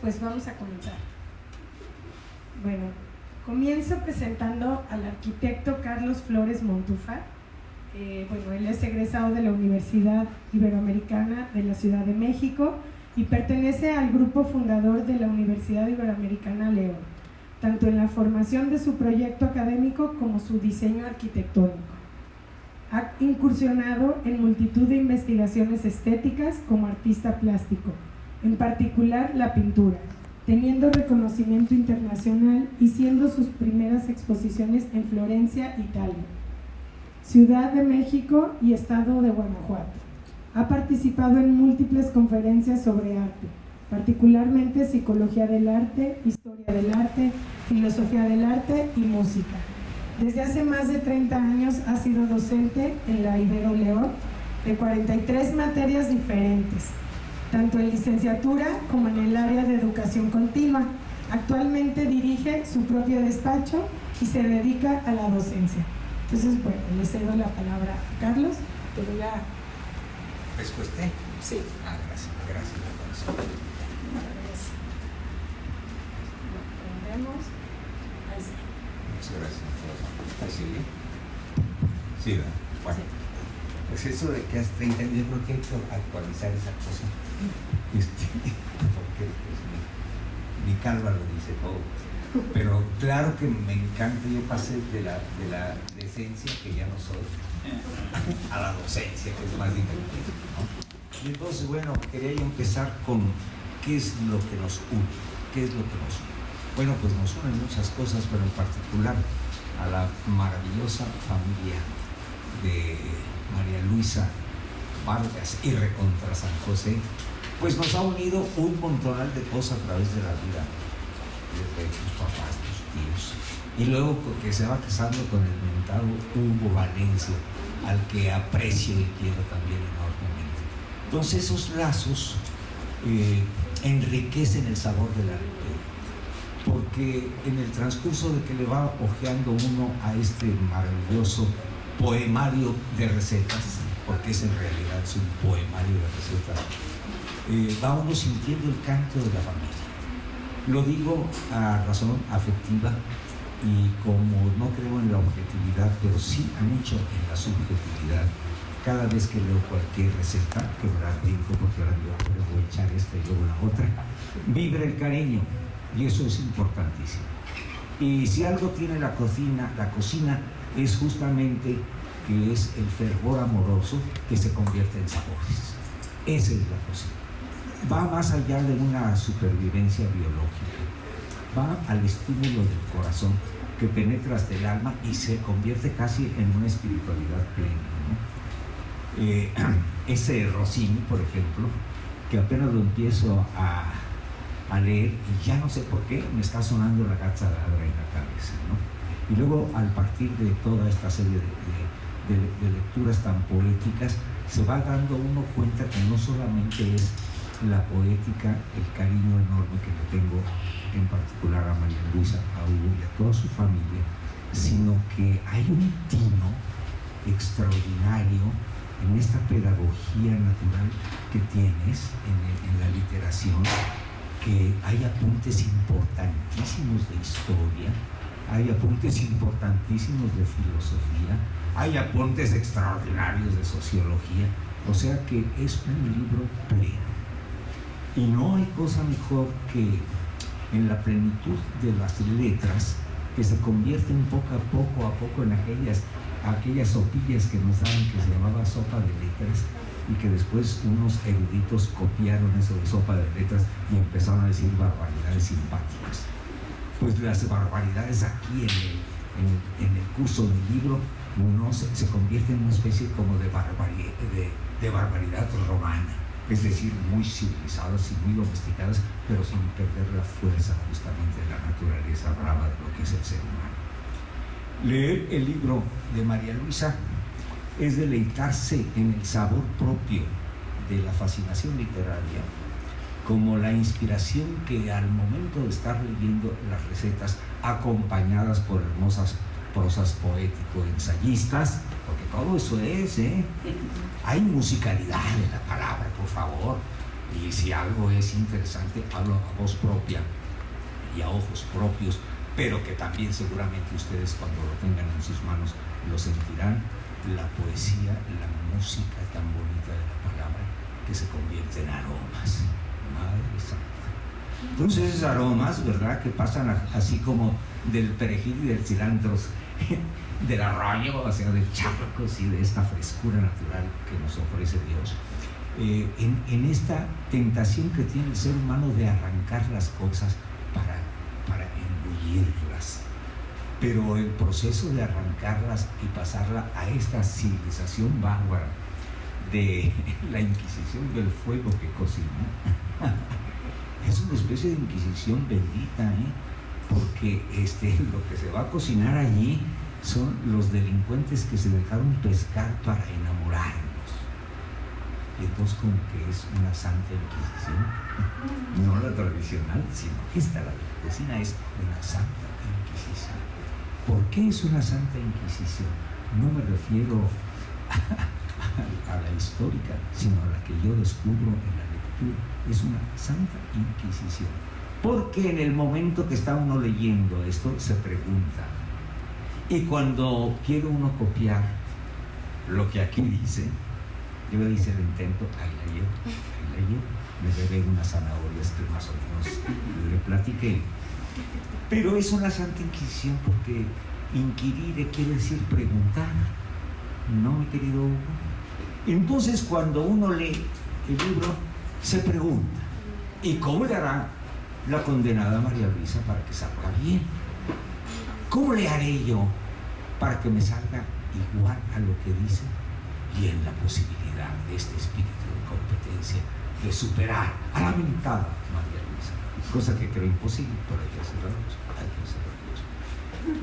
pues vamos a comenzar. Bueno, comienzo presentando al arquitecto Carlos Flores Montúfar. Bueno, él es egresado de la Universidad Iberoamericana de la Ciudad de México y pertenece al grupo fundador de la Universidad Iberoamericana León, tanto en la formación de su proyecto académico como su diseño arquitectónico. Ha incursionado en multitud de investigaciones estéticas como artista plástico, en particular la pintura, teniendo reconocimiento internacional y siendo sus primeras exposiciones en Florencia, Italia, Ciudad de México y Estado de Guanajuato. Ha participado en múltiples conferencias sobre arte, particularmente psicología del arte, historia del arte, filosofía del arte y música. Desde hace más de 30 años ha sido docente en la Ibero León de 43 materias diferentes, tanto en licenciatura como en el área de educación continua. Actualmente dirige su propio despacho y se dedica a la docencia. Entonces, bueno, le cedo la palabra a Carlos. Te voy a... ¿Pesco usted? Sí. Gracias. Prendemos. Ahí está. Muchas gracias. ¿Ahí sigue? Sí, ¿verdad? Bueno. Pues eso de que hace 30 años, yo creo que hay que actualizar esa cosa. Porque pues, mi calva lo dice todo. Pero claro que me encanta, yo pasé de la decencia, que ya no soy, a la docencia, que es más divertido, ¿no? Y entonces, bueno, quería yo empezar con qué es lo que nos une. ¿Qué es lo que nos une? Bueno, pues nos unen muchas cosas, pero en particular a la maravillosa familia de María Luisa Vargas y recontra San José, pues nos ha unido un montonal de cosas a través de la vida, desde tus papás, tus tíos, y luego que se va casando con el mentado Hugo Valencia, al que aprecio y quiero también enormemente. Entonces esos lazos enriquecen el sabor de la lectura, porque en el transcurso de que le va hojeando uno a este maravilloso poemario de recetas, porque es en realidad un poemario de recetas, va uno sintiendo el canto de la familia. Lo digo a razón afectiva y como no creo en la objetividad, pero sí mucho en la subjetividad. Cada vez que leo cualquier receta, que me la tiempo porque ahora yo voy a echar esta y luego la otra, vibra el cariño y eso es importantísimo. Y si algo tiene la cocina es justamente que es el fervor amoroso que se convierte en sabores. Esa es la cocina. Va más allá de una supervivencia biológica, va al estímulo del corazón que penetra hasta el alma y se convierte casi en una espiritualidad plena, ¿no? Ese Rossini, por ejemplo, que apenas lo empiezo a leer y ya no sé por qué me está sonando la cazadabra en la cabeza, ¿no? Y luego al partir de toda esta serie de lecturas tan poéticas se va dando uno cuenta que no solamente es la poética, el cariño enorme que le tengo en particular a María Luisa, a Hugo y a toda su familia, sino que hay un tino extraordinario en esta pedagogía natural que tienes en la literación, que hay apuntes importantísimos de historia, hay apuntes importantísimos de filosofía, hay apuntes extraordinarios de sociología, o sea que es un libro pleno. Y no hay cosa mejor que en la plenitud de las letras que se convierten poco a poco en aquellas sopillas que nos daban, que se llamaba sopa de letras, y que después unos eruditos copiaron eso de sopa de letras y empezaron a decir barbaridades simpáticas. Pues las barbaridades aquí en el curso del libro se convierte en una especie como de barbaridad romana, es decir, muy civilizadas y muy domesticadas, pero sin perder la fuerza justamente de la naturaleza brava de lo que es el ser humano. Leer el libro de María Luisa es deleitarse en el sabor propio de la fascinación literaria, como la inspiración que al momento de estar leyendo las recetas acompañadas por hermosas prosas poético-ensayistas, porque todo eso es, hay musicalidad en la palabra, por favor, Y si algo es interesante, hablo a voz propia y a ojos propios, pero que también seguramente ustedes cuando lo tengan en sus manos lo sentirán, la poesía, la música tan bonita de la palabra que se convierte en aromas. Madre santa. Entonces esos aromas, ¿verdad?, que pasan así como del perejil y del cilantro, del arroyo, o sea, del charcos y de esta frescura natural que nos ofrece Dios. En esta tentación que tiene el ser humano de arrancar las cosas para engullirlas. Pero el proceso de arrancarlas y pasarla a esta civilización bárbara de la Inquisición del fuego que cocina, es una especie de Inquisición bendita, porque lo que se va a cocinar allí son los delincuentes que se dejaron pescar para enamorarnos. Y entonces como que es una santa Inquisición, no la tradicional, sino que esta, la cocina, es una santa Inquisición. ¿Por qué es una santa Inquisición? No me refiero a la histórica, sino a la que yo descubro en la lectura. Es una santa Inquisición. Porque en el momento que está uno leyendo esto, se pregunta. Y cuando quiere uno copiar lo que aquí dice, yo hice el intento, ahí leyó, me bebé unas zanahorias que más o menos le platiqué. Pero es una santa Inquisición porque inquirire quiere decir preguntar, ¿no, mi querido Hugo? Entonces cuando uno lee el libro, se pregunta, ¿y cómo le hará la condenada María Luisa para que salga bien? ¿Cómo le haré yo para que me salga igual a lo que dice? Y en la posibilidad de este espíritu de competencia de superar a la mentada María Luisa, cosa que creo imposible, pero hay que hacerlo.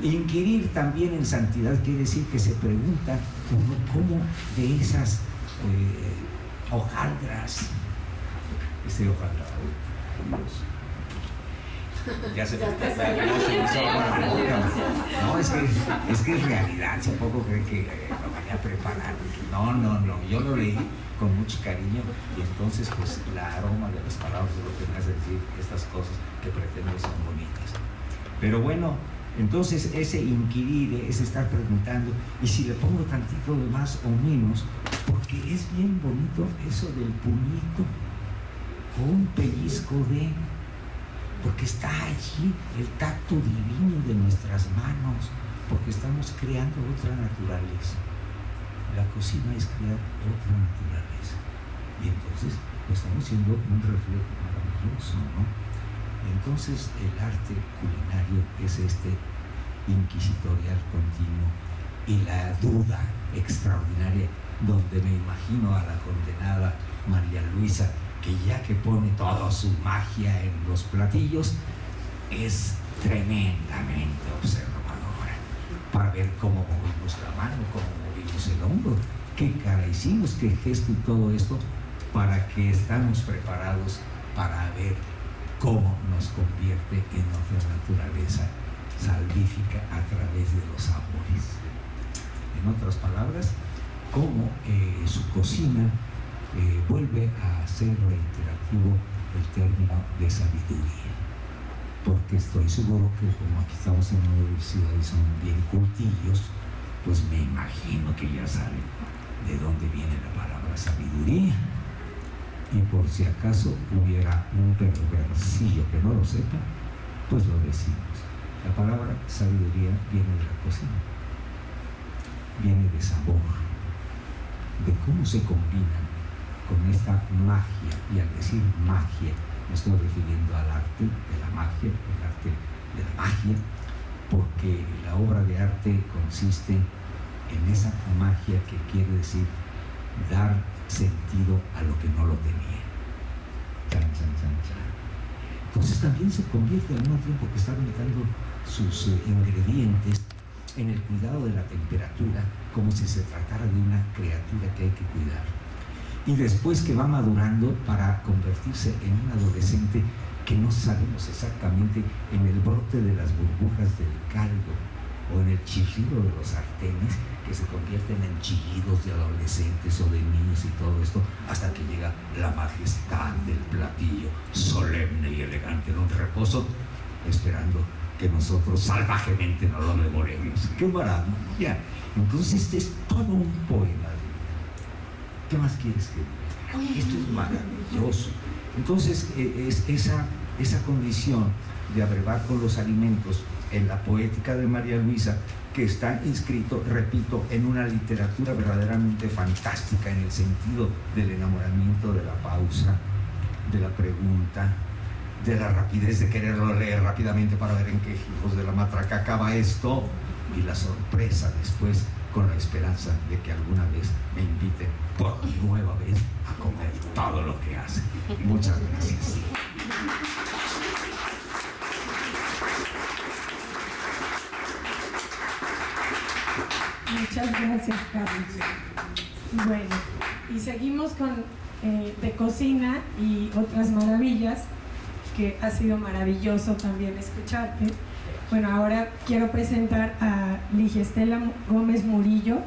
Inquirir también en santidad quiere decir que se pregunta cómo de esas hojaldras, ya se me no, es que es realidad, si poco cree que lo vaya a preparar. No, yo lo leí con mucho cariño y entonces pues la aroma de las palabras de lo que me hace decir estas cosas que pretendo son bonitas. Pero bueno, entonces ese inquirir es estar preguntando, y si le pongo tantito de más o menos, porque es bien bonito eso del puñito o un pellizco de... porque está allí el tacto divino de nuestras manos, porque estamos creando otra naturaleza. La cocina es crear otra naturaleza. Y entonces estamos haciendo un reflejo maravilloso, ¿no? Entonces el arte culinario es este inquisitorial continuo y la duda extraordinaria, donde me imagino a la condenada María Luisa, que ya que pone toda su magia en los platillos, es tremendamente observadora para ver cómo movimos la mano, cómo movimos el hombro, qué cara hicimos, qué gesto y todo esto, para que estamos preparados para ver cómo nos convierte en otra naturaleza salvífica a través de los sabores. En otras palabras, cómo su cocina vuelve a ser reiterativo el término de sabiduría, porque estoy seguro que como aquí estamos en la universidad y son bien cultillos, pues me imagino que ya saben de dónde viene la palabra sabiduría. Y por si acaso hubiera un perversillo que no lo sepa, pues lo decimos. La palabra sabiduría viene de la cocina, viene de sabor, de cómo se combinan con esta magia. Y al decir magia me estoy refiriendo al arte de la magia, el arte de la magia, porque la obra de arte consiste en esa magia que quiere decir dar sentido a lo que no lo tenía. Chan, chan, chan, chan. Entonces también se convierte al mismo tiempo que está metiendo sus ingredientes en el cuidado de la temperatura, como si se tratara de una criatura que hay que cuidar. Y después que va madurando para convertirse en un adolescente que no sabemos exactamente en el brote de las burbujas del caldo o en el chillido de los sartenes que se convierten en chillidos de adolescentes o de niños y todo esto, hasta que llega la majestad del platillo, solemne y elegante en un reposo, esperando que nosotros salvajemente no lo devoremos. ¡Qué maravilla! Entonces este es todo un poema de vida. ¿Qué más quieres que diga? Esto es maravilloso. Entonces esa condición de abrevar con los alimentos en la poética de María Luisa, que está inscrito, repito, en una literatura verdaderamente fantástica en el sentido del enamoramiento, de la pausa, de la pregunta, de la rapidez de quererlo leer rápidamente para ver en qué hijos de la matraca acaba esto, y la sorpresa después con la esperanza de que alguna vez me inviten por nueva vez a comer todo lo que hace. Muchas gracias. Muchas gracias, Carlos. Bueno, y seguimos con de cocina y otras maravillas, que ha sido maravilloso también escucharte. Bueno, ahora quiero presentar a Ligia Estela Gómez Murillo.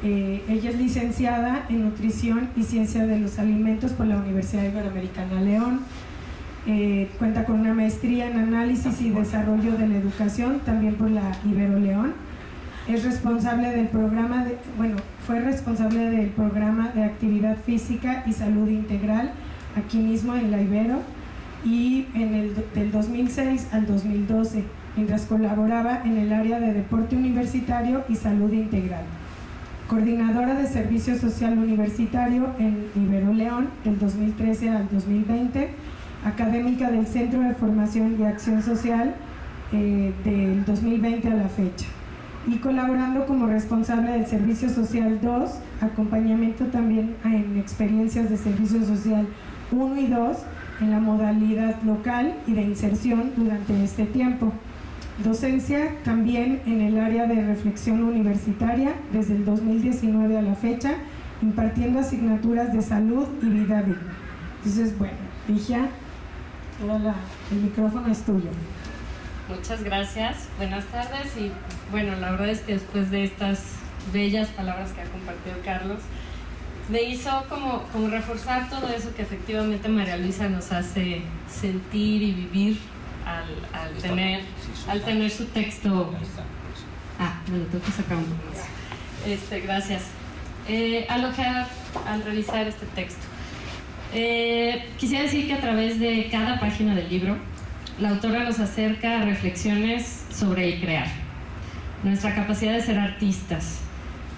Ella es licenciada en Nutrición y Ciencia de los Alimentos por la Universidad Iberoamericana León. Cuenta con una maestría en Análisis y Desarrollo de la Educación, también por la Ibero León. Es responsable del programa fue responsable del programa de Actividad Física y Salud Integral aquí mismo en la Ibero, y del 2006 al 2012, mientras colaboraba en el área de Deporte Universitario y Salud Integral. Coordinadora de Servicio Social Universitario en Ibero León del 2013 al 2020, académica del Centro de Formación y Acción Social del 2020 a la fecha, y colaborando como responsable del Servicio Social 2, acompañamiento también en experiencias de Servicio Social 1 y 2 en la modalidad local y de inserción durante este tiempo. Docencia también en el área de reflexión universitaria desde el 2019 a la fecha, impartiendo asignaturas de salud y vida digna. Entonces, bueno, Ligia, el micrófono es tuyo. Muchas gracias, buenas tardes. Y bueno, la verdad es que después de estas bellas palabras que ha compartido Carlos, me hizo como reforzar todo eso que efectivamente María Luisa nos hace sentir y vivir al tener su texto. Bueno, tengo que sacar un poco más. Gracias. Al revisar este texto, quisiera decir que a través de cada página del libro, la autora nos acerca a reflexiones sobre el crear, nuestra capacidad de ser artistas,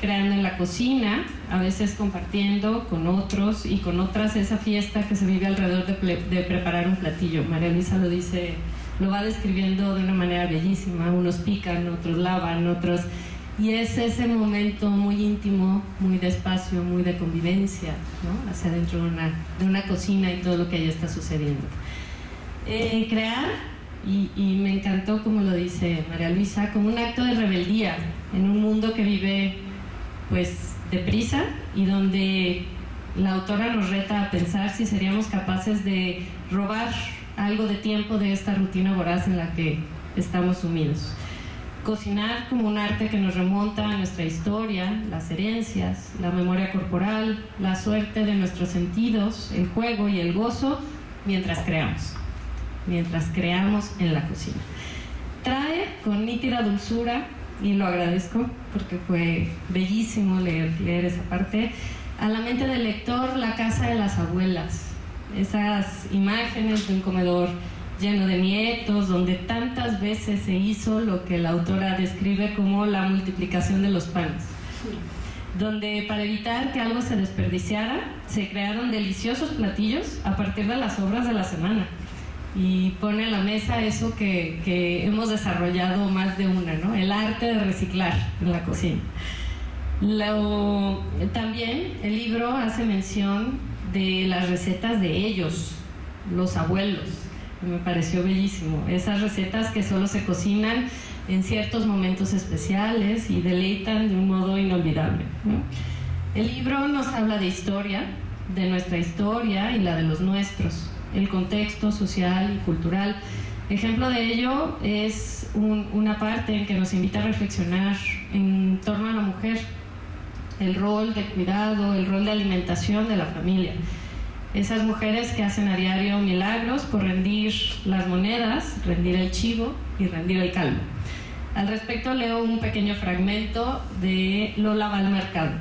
creando en la cocina, a veces compartiendo con otros y con otras esa fiesta que se vive alrededor de preparar un platillo. María Luisa lo va describiendo de una manera bellísima. Unos pican, otros lavan, otros... Y es ese momento muy íntimo, muy de espacio, muy de convivencia, ¿no? Hacia dentro de una cocina y todo lo que allí está sucediendo. Crear, y me encantó como lo dice María Luisa, como un acto de rebeldía en un mundo que vive pues deprisa, y donde la autora nos reta a pensar si seríamos capaces de robar algo de tiempo de esta rutina voraz en la que estamos sumidos. Cocinar como un arte que nos remonta a nuestra historia, las herencias, la memoria corporal, la suerte de nuestros sentidos, el juego y el gozo mientras creamos en la cocina. Trae con nítida dulzura, y lo agradezco porque fue bellísimo leer esa parte, a la mente del lector la casa de las abuelas, esas imágenes de un comedor lleno de nietos, donde tantas veces se hizo lo que la autora describe como la multiplicación de los panes, donde para evitar que algo se desperdiciara, se crearon deliciosos platillos a partir de las sobras de la semana, y pone a la mesa eso que hemos desarrollado más de una, ¿no? El arte de reciclar en la cocina. También el libro hace mención de las recetas de ellos, los abuelos. Me pareció bellísimo. Esas recetas que solo se cocinan en ciertos momentos especiales y deleitan de un modo inolvidable, ¿no? El libro nos habla de historia, de nuestra historia y la de los nuestros, el contexto social y cultural, Ejemplo de ello es una parte en que nos invita a reflexionar en torno a la mujer, el rol de cuidado, el rol de alimentación de la familia. Esas mujeres que hacen a diario milagros por rendir las monedas, rendir el chivo y rendir el caldo. Al respecto leo un pequeño fragmento de Lola va al mercado.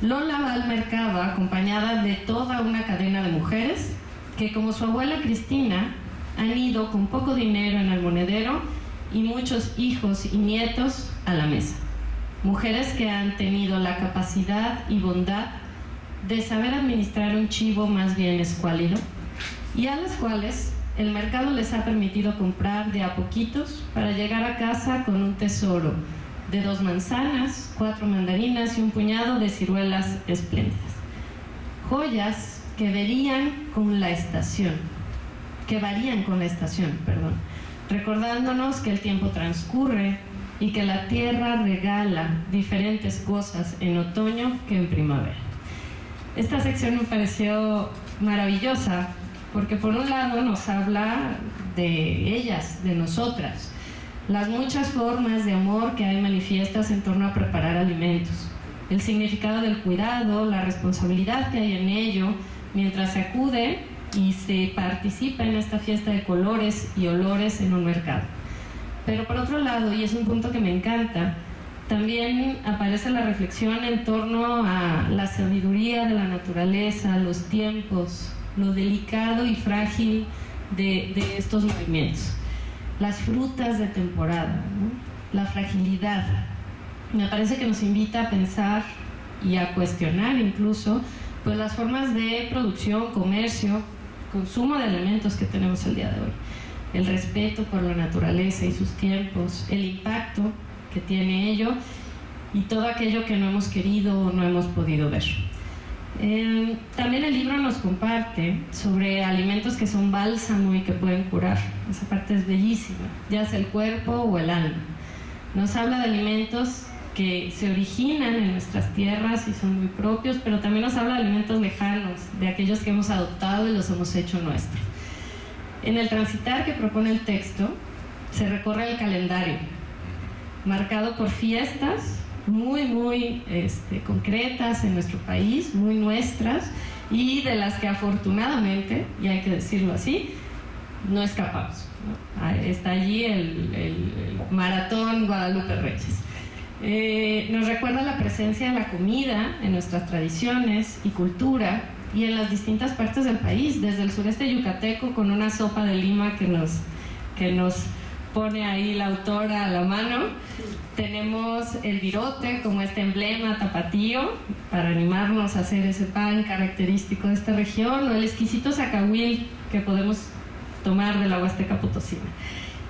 Lola va al mercado acompañada de toda una cadena de mujeres que, como su abuela Cristina, han ido con poco dinero en el monedero y muchos hijos y nietos a la mesa. Mujeres que han tenido la capacidad y bondad de saber administrar un chivo más bien escuálido y a las cuales el mercado les ha permitido comprar de a poquitos para llegar a casa con un tesoro de 2 manzanas, 4 mandarinas y un puñado de ciruelas espléndidas. Joyas que varían con la estación, recordándonos que el tiempo transcurre y que la tierra regala diferentes cosas en otoño que en primavera. Esta sección me pareció maravillosa porque por un lado nos habla de ellas, de nosotras, las muchas formas de amor que hay manifiestas en torno a preparar alimentos, el significado del cuidado, la responsabilidad que hay en ello mientras se acude y se participa en esta fiesta de colores y olores en un mercado. Pero por otro lado, y es un punto que me encanta, también aparece la reflexión en torno a la sabiduría de la naturaleza, los tiempos, lo delicado y frágil de estos movimientos, las frutas de temporada, ¿no? La fragilidad. Me parece que nos invita a pensar y a cuestionar incluso pues las formas de producción, comercio, consumo de alimentos que tenemos el día de hoy, el respeto por la naturaleza y sus tiempos, el impacto que tiene ello y todo aquello que no hemos querido o no hemos podido ver. También el libro nos comparte sobre alimentos que son bálsamo y que pueden curar. Esa parte es bellísima, ya sea el cuerpo o el alma. Nos habla de alimentos que se originan en nuestras tierras y son muy propios, pero también nos habla de alimentos lejanos, de aquellos que hemos adoptado y los hemos hecho nuestros. En el transitar que propone el texto, se recorre el calendario, marcado por fiestas muy concretas en nuestro país, muy nuestras, y de las que afortunadamente, y hay que decirlo así, no escapamos, ¿no? Está allí el maratón Guadalupe Reyes. Nos recuerda la presencia de la comida en nuestras tradiciones y cultura y en las distintas partes del país, desde el sureste yucateco con una sopa de lima que nos pone ahí la autora a la mano. Tenemos el virote como este emblema tapatío para animarnos a hacer ese pan característico de esta región, o el exquisito zacahuil que podemos tomar de la Huasteca Potosina.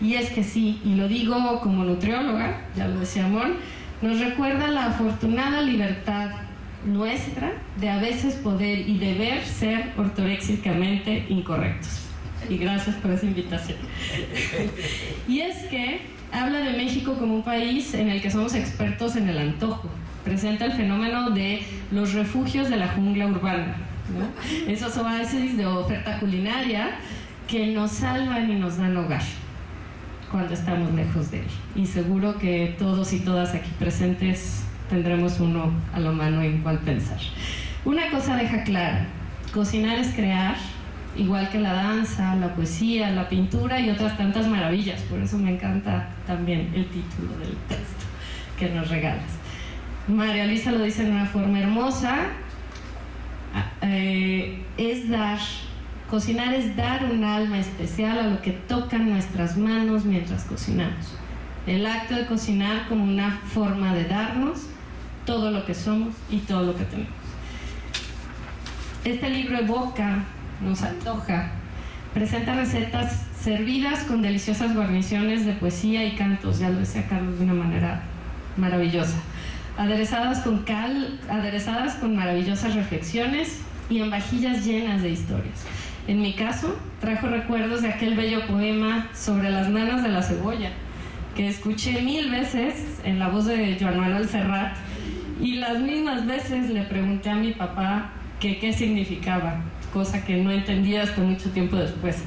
Y es que sí, y lo digo como nutrióloga, ya lo decía Mon, nos recuerda la afortunada libertad nuestra de a veces poder y deber ser ortoréxicamente incorrectos. Y gracias por esa invitación. Y es que habla de México como un país en el que somos expertos en el antojo. Presenta el fenómeno de los refugios de la jungla urbana, ¿no? Esos oasis de oferta culinaria que nos salvan y nos dan hogar cuando estamos lejos de él. Y seguro que todos y todas aquí presentes tendremos uno a la mano en cuál pensar. Una cosa deja clara: cocinar es crear, igual que la danza, la poesía, la pintura y otras tantas maravillas. Por eso me encanta también el título del texto que nos regalas. María Luisa lo dice de una forma hermosa: es dar. Cocinar es dar un alma especial a lo que tocan nuestras manos mientras cocinamos. El acto de cocinar como una forma de darnos todo lo que somos y todo lo que tenemos. Este libro evoca, nos antoja, presenta recetas servidas con deliciosas guarniciones de poesía y cantos, ya lo decía Carlos de una manera maravillosa, aderezadas con cal, aderezadas con maravillosas reflexiones y en vajillas llenas de historias. En mi caso, trajo recuerdos de aquel bello poema sobre las nanas de la cebolla, que escuché 1000 veces en la voz de Joan Manuel Serrat, y las mismas veces le pregunté a mi papá qué significaba, cosa que no entendía hasta mucho tiempo después.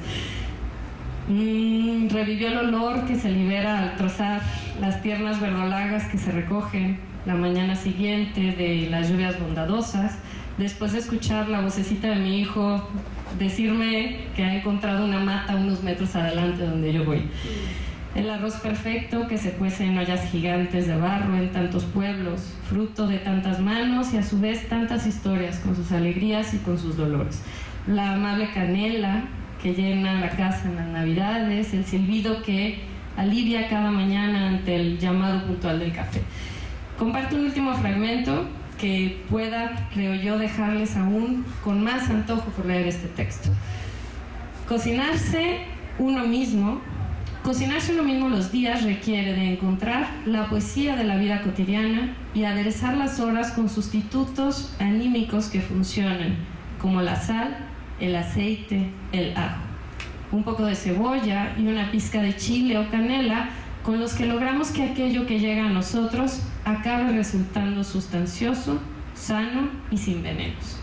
Revivió el olor que se libera al trozar las tiernas verdolagas que se recogen la mañana siguiente de las lluvias bondadosas, después de escuchar la vocecita de mi hijo decirme que ha encontrado una mata unos metros adelante donde yo voy. El arroz perfecto que se cuece en ollas gigantes de barro en tantos pueblos, fruto de tantas manos y a su vez tantas historias, con sus alegrías y con sus dolores. La amable canela que llena la casa en las navidades, el silbido que alivia cada mañana ante el llamado puntual del café. Comparto un último fragmento que pueda, creo yo, dejarles aún con más antojo por leer este texto. Cocinarse uno mismo los días requiere de encontrar la poesía de la vida cotidiana y aderezar las horas con sustitutos anímicos que funcionen, como la sal, el aceite, el ajo, un poco de cebolla y una pizca de chile o canela, con los que logramos que aquello que llega a nosotros acabe resultando sustancioso, sano y sin venenos.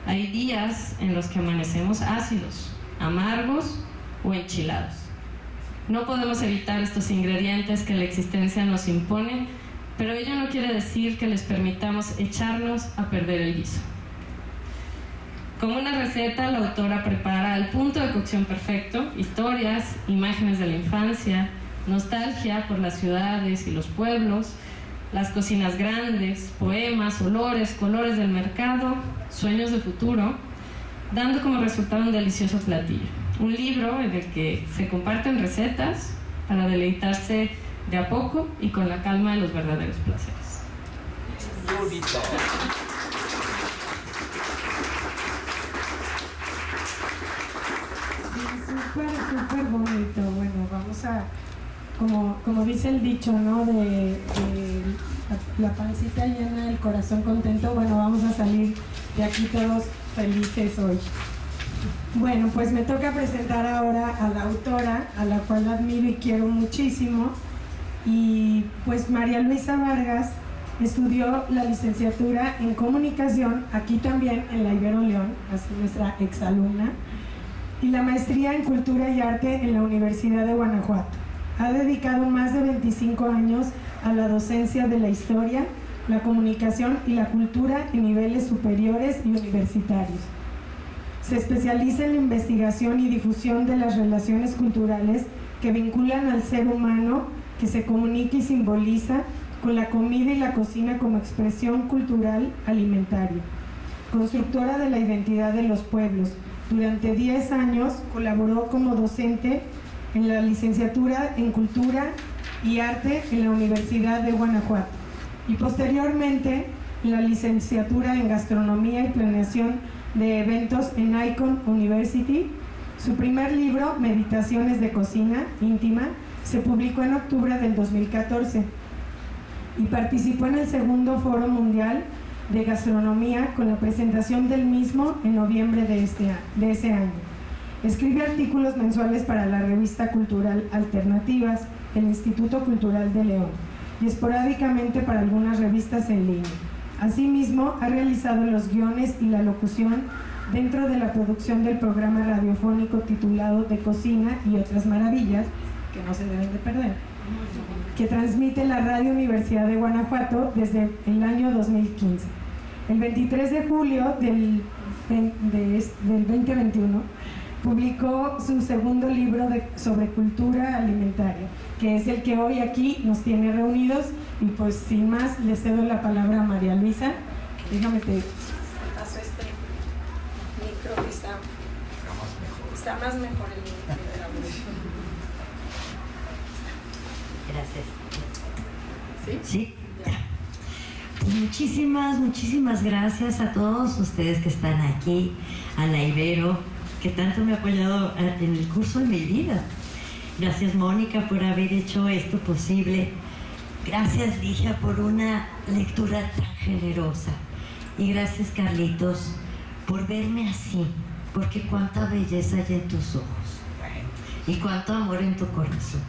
Hay días en los que amanecemos ácidos, amargos o enchilados. No podemos evitar estos ingredientes que la existencia nos impone, pero ello no quiere decir que les permitamos echarnos a perder el guiso. Como una receta, la autora prepara al punto de cocción perfecto historias, imágenes de la infancia, nostalgia por las ciudades y los pueblos, las cocinas grandes, poemas, olores, colores del mercado, sueños de futuro, dando como resultado un delicioso platillo. Un libro en el que se comparten recetas para deleitarse de a poco y con la calma de los verdaderos placeres. Bonito. Súper bonito. Bueno, vamos a, como dice el dicho, ¿no? De la pancita llena, el corazón contento. Bueno, vamos a salir de aquí todos felices hoy. Bueno, pues me toca presentar ahora a la autora, a la cual admiro y quiero muchísimo. Y pues María Luisa Vargas estudió la licenciatura en comunicación, aquí también en la Ibero León, así nuestra exalumna, y la maestría en cultura y arte en la Universidad de Guanajuato. Ha dedicado más de 25 años a la docencia de la historia, la comunicación y la cultura en niveles superiores y universitarios. Se especializa en la investigación y difusión de las relaciones culturales que vinculan al ser humano, que se comunica y simboliza con la comida y la cocina como expresión cultural alimentaria. Constructora de la identidad de los pueblos, durante 10 años colaboró como docente en la licenciatura en Cultura y Arte en la Universidad de Guanajuato y posteriormente en la licenciatura en Gastronomía y Planeación de Eventos en Icon University. Su primer libro, Meditaciones de Cocina Íntima, se publicó en octubre del 2014 y participó en el segundo Foro Mundial de Gastronomía con la presentación del mismo en noviembre de ese año. Escribe artículos mensuales para la revista cultural Alternativas del Instituto Cultural de León y esporádicamente para algunas revistas en línea. Asimismo, ha realizado los guiones y la locución dentro de la producción del programa radiofónico titulado De Cocina y Otras Maravillas, que no se deben de perder, que transmite la Radio Universidad de Guanajuato desde el año 2015. El 23 de julio del 2021 publicó su segundo libro sobre cultura alimentaria, que es el que hoy aquí nos tiene reunidos. Y pues sin más, le cedo la palabra a María Luisa. Déjame te paso este micro que está más mejor el micro de la voz. Gracias. ¿Sí? Pues muchísimas gracias a todos ustedes que están aquí, a la Ibero, que tanto me ha apoyado en el curso de mi vida. Gracias, Mónica, por haber hecho esto posible. Gracias, Ligia, por una lectura tan generosa. Y gracias, Carlitos, por verme así, porque cuánta belleza hay en tus ojos y cuánto amor en tu corazón.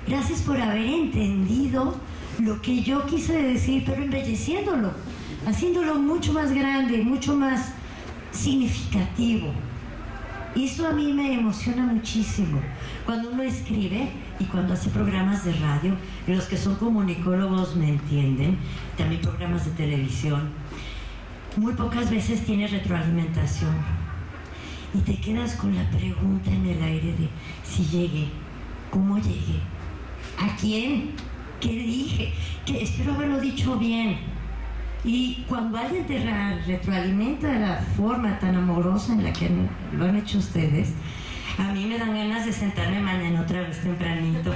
Gracias por haber entendido lo que yo quise decir, pero embelleciéndolo, haciéndolo mucho más grande, mucho más significativo. Y eso a mí me emociona muchísimo. Cuando uno escribe y cuando hace programas de radio, y los que son comunicólogos me entienden, también programas de televisión, muy pocas veces tienes retroalimentación. Y te quedas con la pregunta en el aire de si llegué, cómo llegué, a quién, qué dije, que espero haberlo dicho bien. Y cuando alguien te retroalimenta de la forma tan amorosa en la que lo han hecho ustedes, a mí me dan ganas de sentarme mañana otra vez tempranito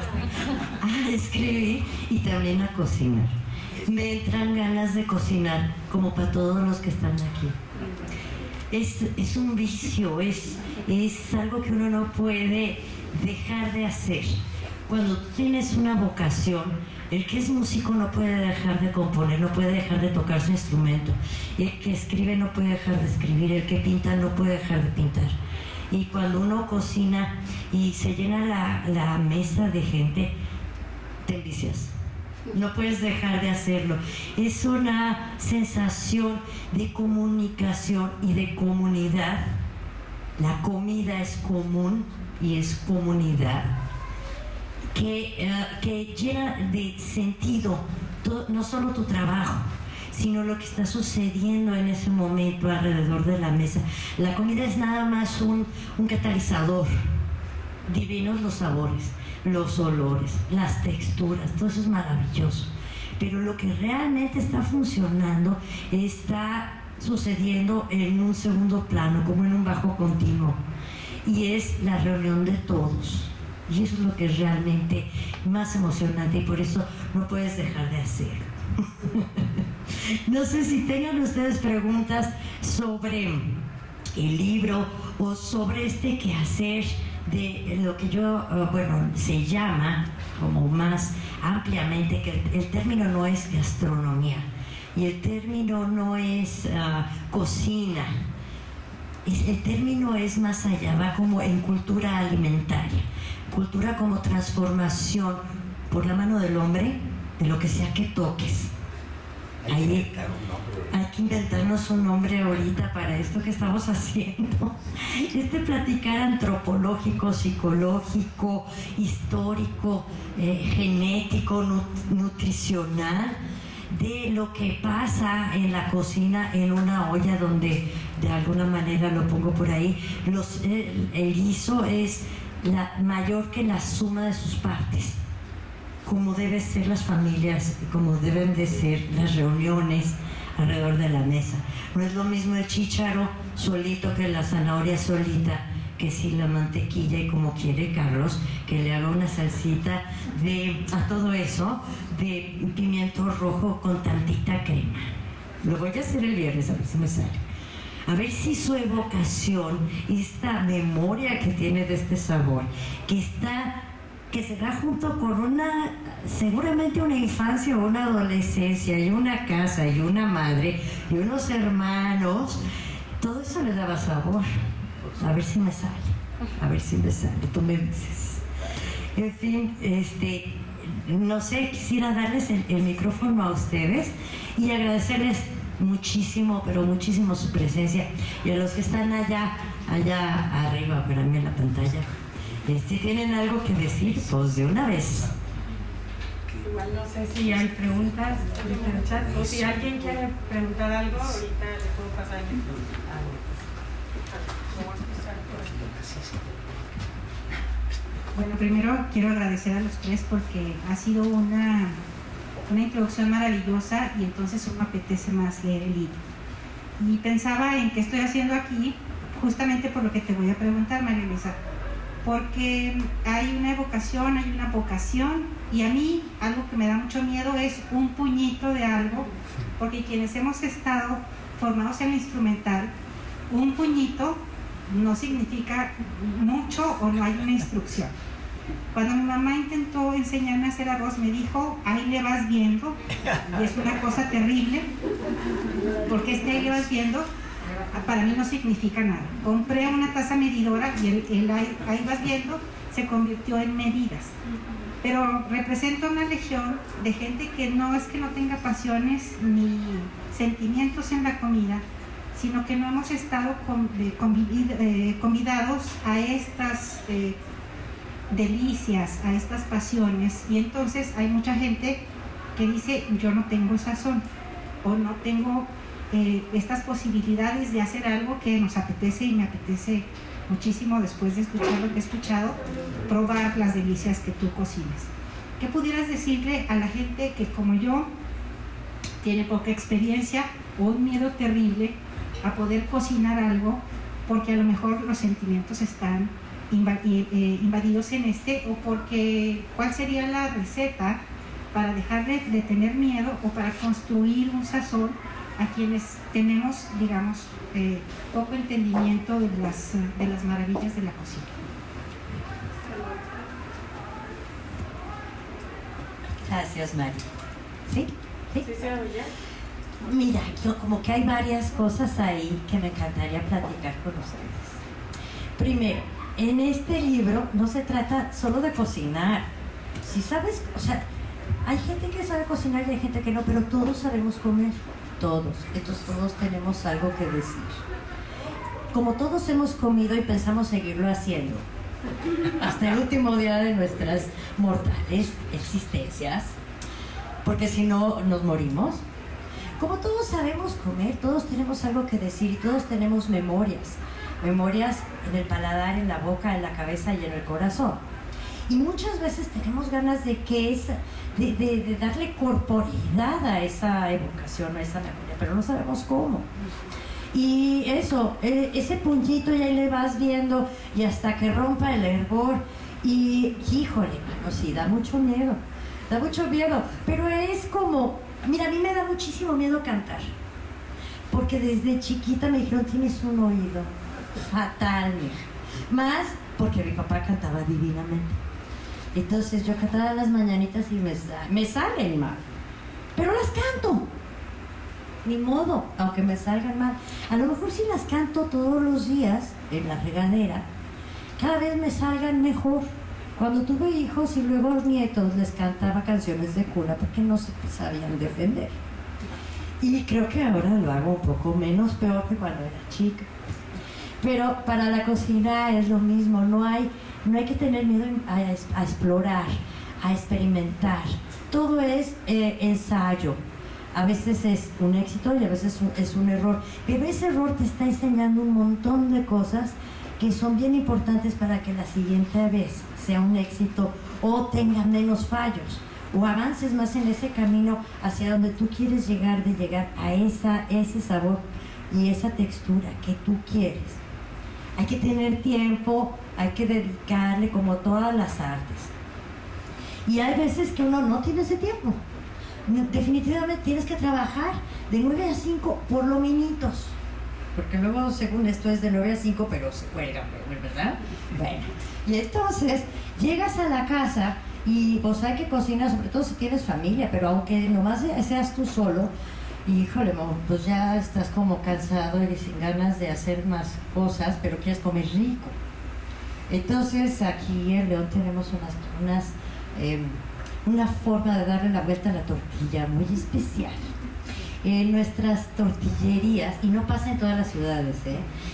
a escribir y también a cocinar. Me entran ganas de cocinar, como para todos los que están aquí. Es un vicio, es algo que uno no puede dejar de hacer. Cuando tú tienes una vocación, el que es músico no puede dejar de componer, no puede dejar de tocar su instrumento. El que escribe no puede dejar de escribir, el que pinta no puede dejar de pintar. Y cuando uno cocina y se llena la mesa de gente, te envicias. No puedes dejar de hacerlo. Es una sensación de comunicación y de comunidad. La comida es común y es comunidad. Que llena de sentido no solo tu trabajo, sino lo que está sucediendo en ese momento alrededor de la mesa. La comida es nada más un catalizador. Divinos los sabores, los olores, las texturas, todo eso es maravilloso. Pero lo que realmente está funcionando está sucediendo en un segundo plano, como en un bajo continuo. Y es la reunión de todos. Y eso es lo que es realmente más emocionante y por eso no puedes dejar de hacerlo. No sé si tengan ustedes preguntas sobre el libro o sobre este quehacer de lo que yo, se llama como más ampliamente, que el término no es gastronomía y el término no es cocina. El término es más allá, va como en cultura alimentaria, cultura como transformación por la mano del hombre de lo que sea que toques. Hay que inventarnos un nombre ahorita para esto que estamos haciendo. Platicar antropológico, psicológico, histórico, genético, nutricional, de lo que pasa en la cocina, en una olla donde de alguna manera, lo pongo por ahí, el guiso es mayor que la suma de sus partes, como deben ser las familias, como deben de ser las reuniones alrededor de la mesa. No es lo mismo el chícharo solito que la zanahoria solita, que si la mantequilla y como quiere Carlos, que le haga una salsita a todo eso, de pimiento rojo con tantita crema. Lo voy a hacer el viernes, a ver si me sale. A ver si su evocación, esta memoria que tiene de este sabor, que se da junto con seguramente una infancia o una adolescencia, y una casa, y una madre, y unos hermanos, todo eso le daba sabor. A ver si me sale, tú me dices. En fin, no sé, quisiera darles el micrófono a ustedes y agradecerles muchísimo, pero muchísimo su presencia, y a los que están allá arriba, para mí en la pantalla, si tienen algo que decir, pues de una vez. Igual no sé si hay preguntas en el chat, o si alguien quiere preguntar algo, ahorita le puedo pasar el micrófono. Bueno, primero quiero agradecer a los tres porque ha sido una introducción maravillosa, y entonces me apetece más leer el libro. Y pensaba en qué estoy haciendo aquí, justamente por lo que te voy a preguntar, María Luisa, porque hay una evocación, hay una vocación, y a mí algo que me da mucho miedo es un puñito de algo, porque quienes hemos estado formados en el instrumental, un puñito no significa mucho o no hay una instrucción. Cuando mi mamá intentó enseñarme a hacer arroz, me dijo, ahí le vas viendo, y es una cosa terrible, porque ahí le vas viendo, para mí no significa nada. Compré una taza medidora y el ahí vas viendo se convirtió en medidas. Pero representa una legión de gente que no es que no tenga pasiones ni sentimientos en la comida, sino que no hemos estado convidados a estas delicias, a estas pasiones, y entonces hay mucha gente que dice: yo no tengo sazón, o no tengo estas posibilidades de hacer algo que nos apetece, y me apetece muchísimo, después de escuchar lo que he escuchado, probar las delicias que tú cocinas. ¿Qué pudieras decirle a la gente que, como yo, tiene poca experiencia o un miedo terrible a poder cocinar algo, porque a lo mejor los sentimientos están invadidos en o porque cuál sería la receta para dejar de tener miedo, o para construir un sazón a quienes tenemos, digamos, poco entendimiento de las maravillas de la cocina? Gracias, Mari. ¿Sí? ¿Sí? ¿Sí se oye? Mira, yo como que hay varias cosas ahí que me encantaría platicar con ustedes. Primero, en este libro no se trata solo de cocinar. Si sabes, o sea, hay gente que sabe cocinar y hay gente que no, pero todos sabemos comer. Todos. Entonces todos tenemos algo que decir. Como todos hemos comido y pensamos seguirlo haciendo hasta el último día de nuestras mortales existencias, porque si no nos morimos. Como todos sabemos comer, todos tenemos algo que decir y todos tenemos memorias en el paladar, en la boca, en la cabeza y en el corazón. Y muchas veces tenemos ganas de darle corporeidad a esa evocación, a esa memoria, pero no sabemos cómo. Y eso, ese puñito ya le vas viendo y hasta que rompa el hervor. Y híjole, mano, sí, da mucho miedo, pero es como, mira, a mí me da muchísimo miedo cantar, porque desde chiquita me dijeron: tienes un oído fatal, mija. Más porque mi papá cantaba divinamente. Entonces yo cantaba las mañanitas y me salen mal, pero las canto. Ni modo, aunque me salgan mal. A lo mejor si las canto todos los días en la regadera, cada vez me salgan mejor. Cuando tuve hijos y luego nietos, les cantaba canciones de cuna porque no se sabían defender. Y creo que ahora lo hago un poco menos peor que cuando era chica. Pero para la cocina es lo mismo, no hay que tener miedo a explorar, a experimentar. Todo es ensayo. A veces es un éxito y a veces es un error. Pero ese error te está enseñando un montón de cosas que son bien importantes para que la siguiente vez sea un éxito o tenga menos fallos o avances más en ese camino hacia donde tú quieres llegar, de llegar a ese sabor y esa textura que tú quieres. Hay que tener tiempo, hay que dedicarle, como todas las artes. Y hay veces que uno no tiene ese tiempo. Definitivamente tienes que trabajar de 9 a 5 por lo minitos, porque luego según esto es de 9 a 5 pero se cuelga, ¿verdad? Bueno, y entonces llegas a la casa y pues hay que cocinar, sobre todo si tienes familia, pero aunque nomás seas tú solo, híjole, pues ya estás como cansado y sin ganas de hacer más cosas, pero quieres comer rico. Entonces aquí en León tenemos una forma de darle la vuelta a la tortilla muy especial. En nuestras tortillerías, y no pasa en todas las ciudades,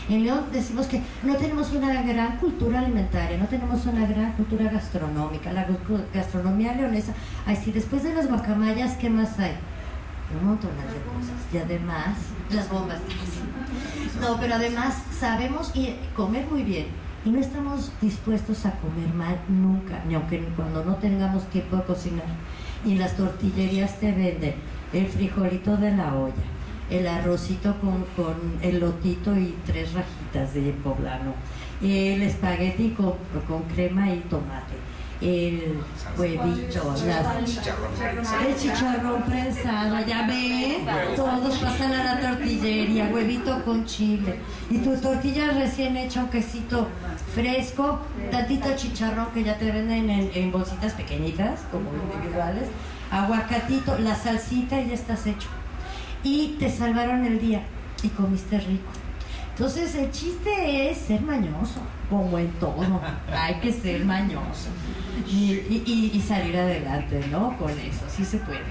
en León decimos que no tenemos una gran cultura alimentaria, no tenemos una gran cultura gastronómica. La gastronomía leonesa, sí, después de las guacamayas, ¿qué más hay? Un montón de cosas. Y además, las bombas. No, pero además sabemos comer muy bien. Y no estamos dispuestos a comer mal nunca, ni aunque cuando no tengamos tiempo de cocinar. Y las tortillerías te venden el frijolito de la olla, el arrocito con elotito y 3 rajitas de poblano, el espagueti con crema y tomate, el huevito, el chicharrón prensado, ya ven, todos pasan a la tortillería, huevito con chile, y tu tortilla recién hecha, un quesito fresco, tantito chicharrón que ya te venden en bolsitas pequeñitas, como individuales, aguacatito, la salsita y ya estás hecho. Y te salvaron el día y comiste rico. Entonces el chiste es ser mañoso, como en todo, hay que ser mañoso y salir adelante, ¿no? Con eso, sí se puede.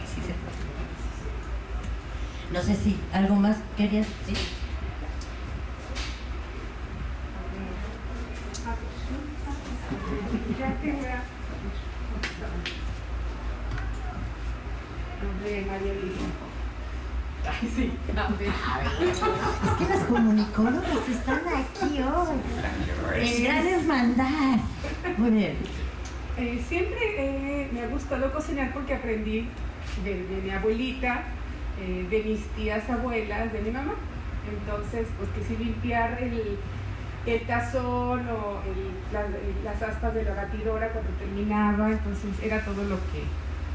No sé si algo más querías, ¿sí? Nombre María Elisa. Ay, sí, a ver. Es que las comunicólogas están aquí hoy. El gran hermandad. Muy bien. Siempre me ha gustado cocinar porque aprendí de mi abuelita, de mis tías abuelas, de mi mamá. Entonces, pues que si limpiar el tazón o las aspas de la batidora cuando terminaba, entonces era todo lo que,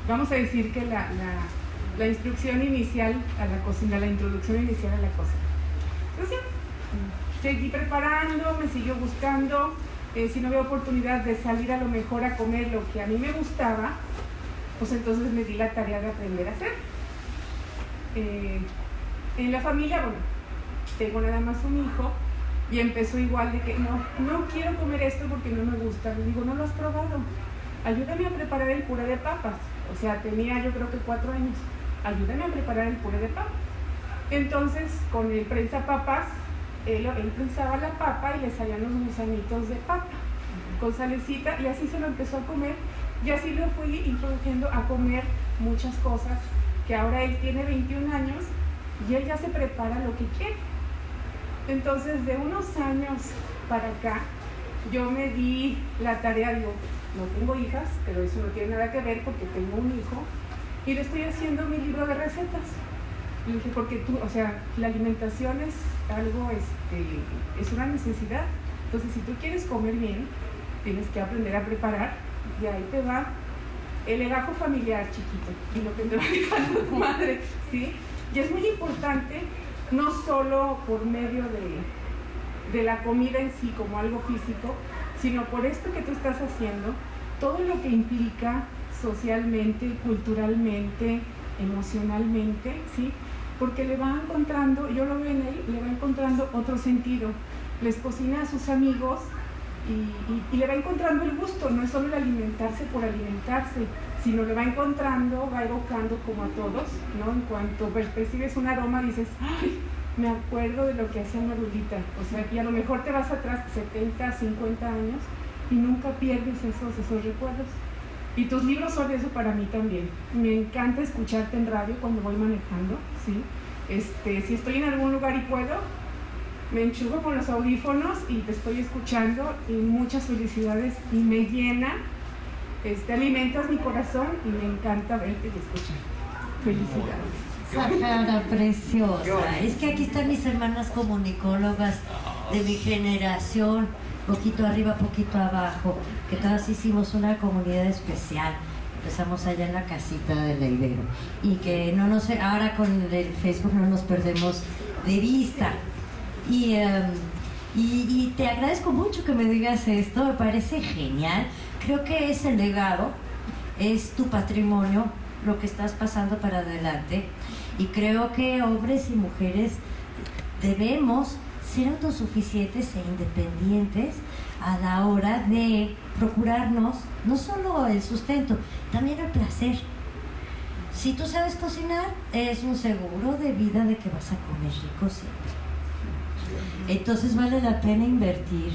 vamos a decir que la instrucción inicial a la cocina, la introducción inicial a la cocina. Entonces, seguí preparando, me siguió gustando. Si no había oportunidad de salir a lo mejor a comer lo que a mí me gustaba, pues entonces me di la tarea de aprender a hacer. En la familia, bueno, tengo nada más un hijo y empezó igual de que no quiero comer esto porque no me gusta. Le digo, no lo has probado, ayúdame a preparar el puré de papas. O sea, tenía yo creo que 4 años, ayúdame a preparar el puré de papas. Entonces, con el prensapapas, él prensaba la papa y le salían los gusanitos de papa con salecita y así se lo empezó a comer y así lo fui introduciendo a comer muchas cosas que ahora él tiene 21 años y él ya se prepara lo que quiere. Entonces, de unos años para acá, yo me di la tarea, digo, no tengo hijas, pero eso no tiene nada que ver porque tengo un hijo y le estoy haciendo mi libro de recetas. Y dije, porque o sea, la alimentación es algo, es una necesidad. Entonces, si tú quieres comer bien, tienes que aprender a preparar y ahí te va el legajo familiar chiquito y lo que te va dejando tu madre, ¿sí? Y es muy importante, no solo por medio de la comida en sí como algo físico, sino por esto que tú estás haciendo, todo lo que implica socialmente, culturalmente, emocionalmente, ¿sí? Porque le va encontrando, yo lo veo en él, le va encontrando otro sentido. Les cocina a sus amigos y le va encontrando el gusto, no es solo el alimentarse por alimentarse, sino le va encontrando, va evocando como a todos, ¿no? En cuanto percibes un aroma dices, ¡ay! Me acuerdo de lo que hacía mi abuelita. O sea, y a lo mejor te vas atrás 70, 50 años y nunca pierdes esos recuerdos. Y tus libros son eso para mí también. Me encanta escucharte en radio cuando voy manejando, ¿sí? Si estoy en algún lugar y puedo, me enchufo con los audífonos y te estoy escuchando y muchas felicidades y me llena, alimentas mi corazón y me encanta verte y escucharte. Felicidades. Sahara preciosa. Es que aquí están mis hermanas comunicólogas de mi generación, poquito arriba, poquito abajo, que todas hicimos una comunidad especial. Empezamos allá en la casita de la Ibero y que no nos, ahora con el Facebook no nos perdemos de vista. Y te agradezco mucho que me digas esto, me parece genial. Creo que es el legado, es tu patrimonio, lo que estás pasando para adelante. Y creo que hombres y mujeres debemos ser autosuficientes e independientes a la hora de procurarnos no solo el sustento, también el placer. Si tú sabes cocinar, es un seguro de vida de que vas a comer rico siempre. Entonces vale la pena invertir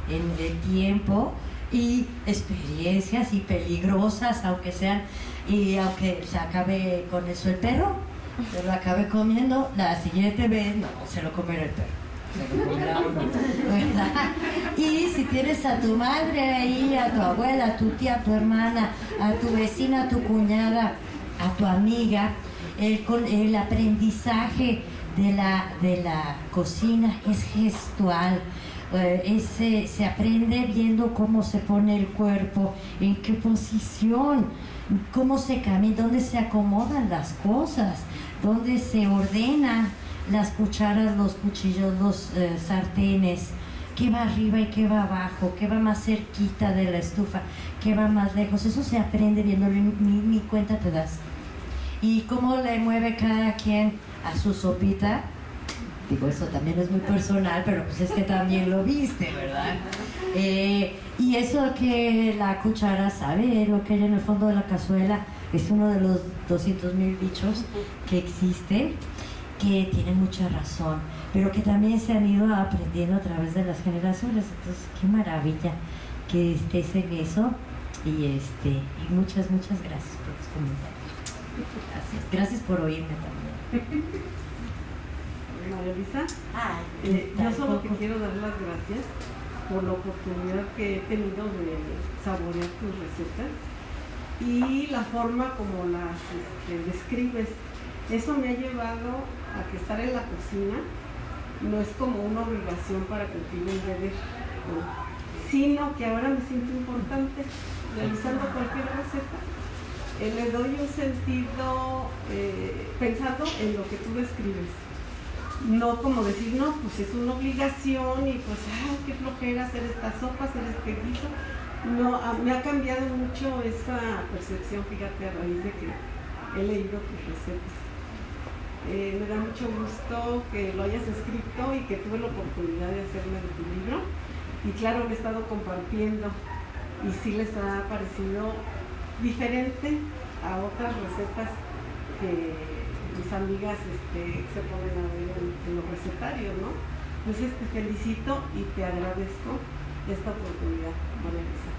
en el tiempo y experiencias y peligrosas, aunque sean, y aunque se acabe con eso el perro, se lo acabe comiendo, la siguiente vez no, se lo comerá el perro. Se lo comerá uno, ¿verdad? Y si tienes a tu madre ahí, a tu abuela, a tu tía, a tu hermana, a tu vecina, a tu cuñada, a tu amiga, el aprendizaje de la cocina es gestual. Se aprende viendo cómo se pone el cuerpo, en qué posición, cómo se camina, dónde se acomodan las cosas, dónde se ordenan las cucharas, los cuchillos, los sartenes, qué va arriba y qué va abajo, qué va más cerquita de la estufa, qué va más lejos. Eso se aprende viendo, ni cuenta te das. Y cómo le mueve cada quien a su sopita. Digo, eso también es muy personal, pero pues es que también lo viste, ¿verdad? Y eso que la cuchara sabe, lo que hay en el fondo de la cazuela, es uno de los 200,000 bichos que existen, que tienen mucha razón, pero que también se han ido aprendiendo a través de las generaciones. Entonces, qué maravilla que estés en eso. Y muchas gracias por tus comentarios. Gracias por oírme también. María Luisa, yo solo te quiero dar las gracias por la oportunidad que he tenido de saborear tus recetas y la forma como las describes. Eso me ha llevado a que estar en la cocina no es como una obligación para cumplir un deber, ¿no? Sino que ahora me siento importante realizando cualquier receta. Le doy un sentido pensando en lo que tú describes. No como decir, no, pues es una obligación y pues, ay, qué flojera hacer estas sopas, hacer este guiso. No, me ha cambiado mucho esa percepción, fíjate, a raíz de que he leído tus recetas. Me da mucho gusto que lo hayas escrito y que tuve la oportunidad de hacerme de tu libro. Y claro, lo he estado compartiendo y sí les ha parecido diferente a otras recetas que mis amigas se ponen a ver en los recetarios, ¿no? Entonces te felicito y te agradezco esta oportunidad, María Luisa.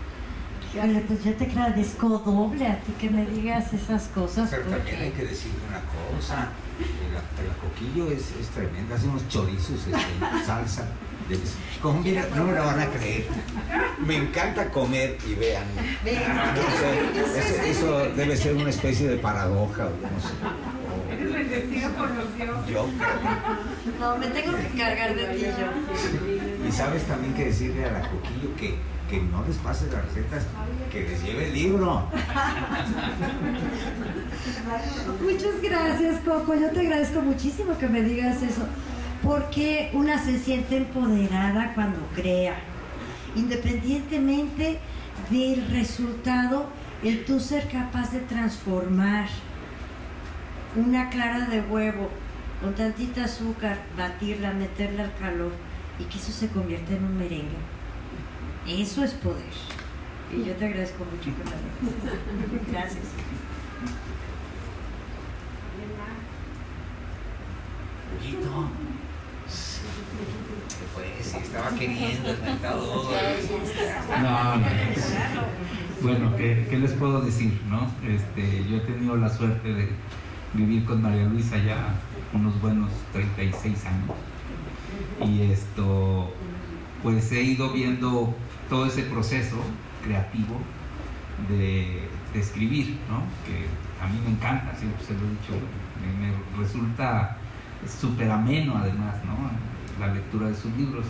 Pero pues yo te agradezco doble a ti que me digas esas cosas. Pero también hay que decir una cosa, el coquillo es tremenda, hace unos chorizos en salsa. Como mira, no me lo van a creer. Me encanta comer y vean. Eso debe ser una especie de paradoja, no sé. Eres bendecido por los dioses. Yo No, me tengo que cargar de ti yo. Y sabes también que decirle a la coquillo que no les pase las recetas, que les lleve el libro. Muchas gracias, Coco. Yo te agradezco muchísimo que me digas eso, porque una se siente empoderada cuando crea, independientemente del resultado, el tú ser capaz de transformar una clara de huevo con tantita azúcar, batirla, meterla al calor y que eso se convierta en un merengue. Eso es poder. Y yo te agradezco mucho que me lo digas. Gracias. Poquito. Pues sí, estaba queriendo el tentador. No. Bueno, ¿qué les puedo decir, no? Yo he tenido la suerte de vivir con María Luisa ya unos buenos 36 años. Y pues he ido viendo todo ese proceso creativo de escribir, ¿no? Que a mí me encanta, siempre se lo he dicho, me resulta súper ameno además, ¿no? La lectura de sus libros,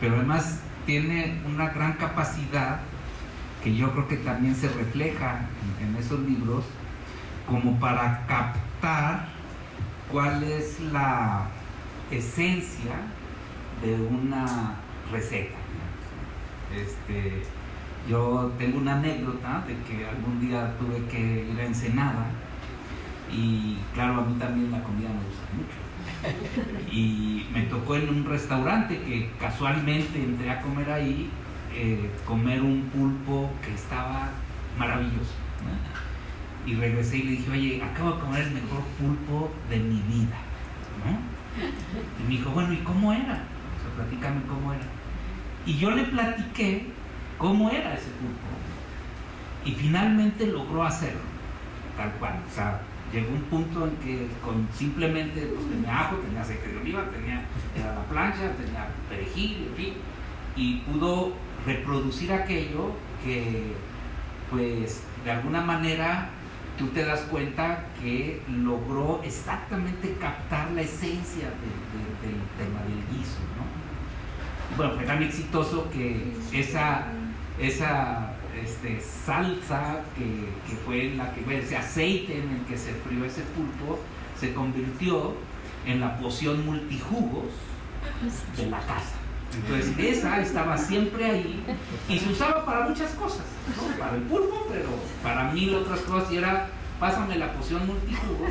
pero además tiene una gran capacidad que yo creo que también se refleja en esos libros, como para captar cuál es la esencia de una receta. Yo tengo una anécdota de que algún día tuve que ir a Ensenada y claro, a mí también la comida me gusta mucho y me tocó en un restaurante que casualmente entré a comer ahí, comer un pulpo que estaba maravilloso, ¿no? Y regresé y le dije, oye, acabo de comer el mejor pulpo de mi vida, ¿no? Y me dijo, bueno, ¿y cómo era? O sea, platícame cómo era. Y yo le platiqué cómo era ese pulpo. Y finalmente logró hacerlo, tal cual. O sea, llegó un punto en que simplemente pues, tenía ajo, tenía aceite de oliva, era la plancha, tenía perejil, en fin, y pudo reproducir aquello que, pues, de alguna manera tú te das cuenta que logró exactamente captar la esencia del tema del guiso, ¿no? Bueno, fue tan exitoso que esa salsa que fue en la que, ese aceite en el que se frió ese pulpo, se convirtió en la poción multijugos de la casa. Entonces esa estaba siempre ahí y se usaba para muchas cosas, ¿no? Para el pulpo, pero para mil otras cosas, y era, pásame la poción multijugos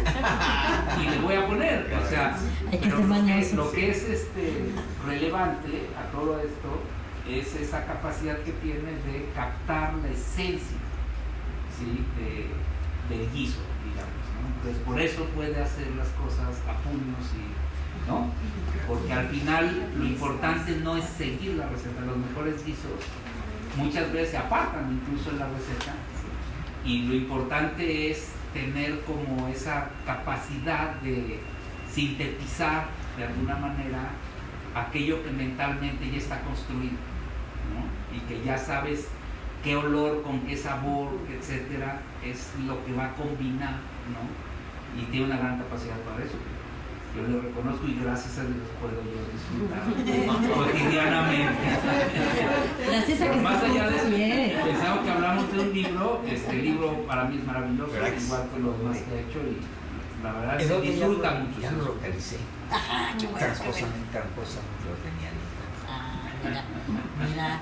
y le voy a poner, o sea, pero lo que es relevante a todo esto es esa capacidad que tiene de captar la esencia, ¿sí? del guiso, digamos, ¿no? Entonces por eso puede hacer las cosas a puños, ¿no? Porque al final lo importante no es seguir la receta. Los mejores guisos muchas veces se apartan incluso en la receta, y lo importante es tener como esa capacidad de sintetizar de alguna manera aquello que mentalmente ya está construido, ¿no? Y que ya sabes qué olor, con qué sabor, etcétera, es lo que va a combinar, ¿no? Y tiene una gran capacidad para eso. Yo lo reconozco y gracias a Dios puedo yo disfrutar cotidianamente. Gracias a que más allá de eso, bien. pensaba que hablamos de un libro, este libro para mí es maravilloso, igual que los demás que he hecho, y la verdad se disfruta mucho. Ya lo localicé. Qué bueno, Tramposamente lo tenía listo. Mira,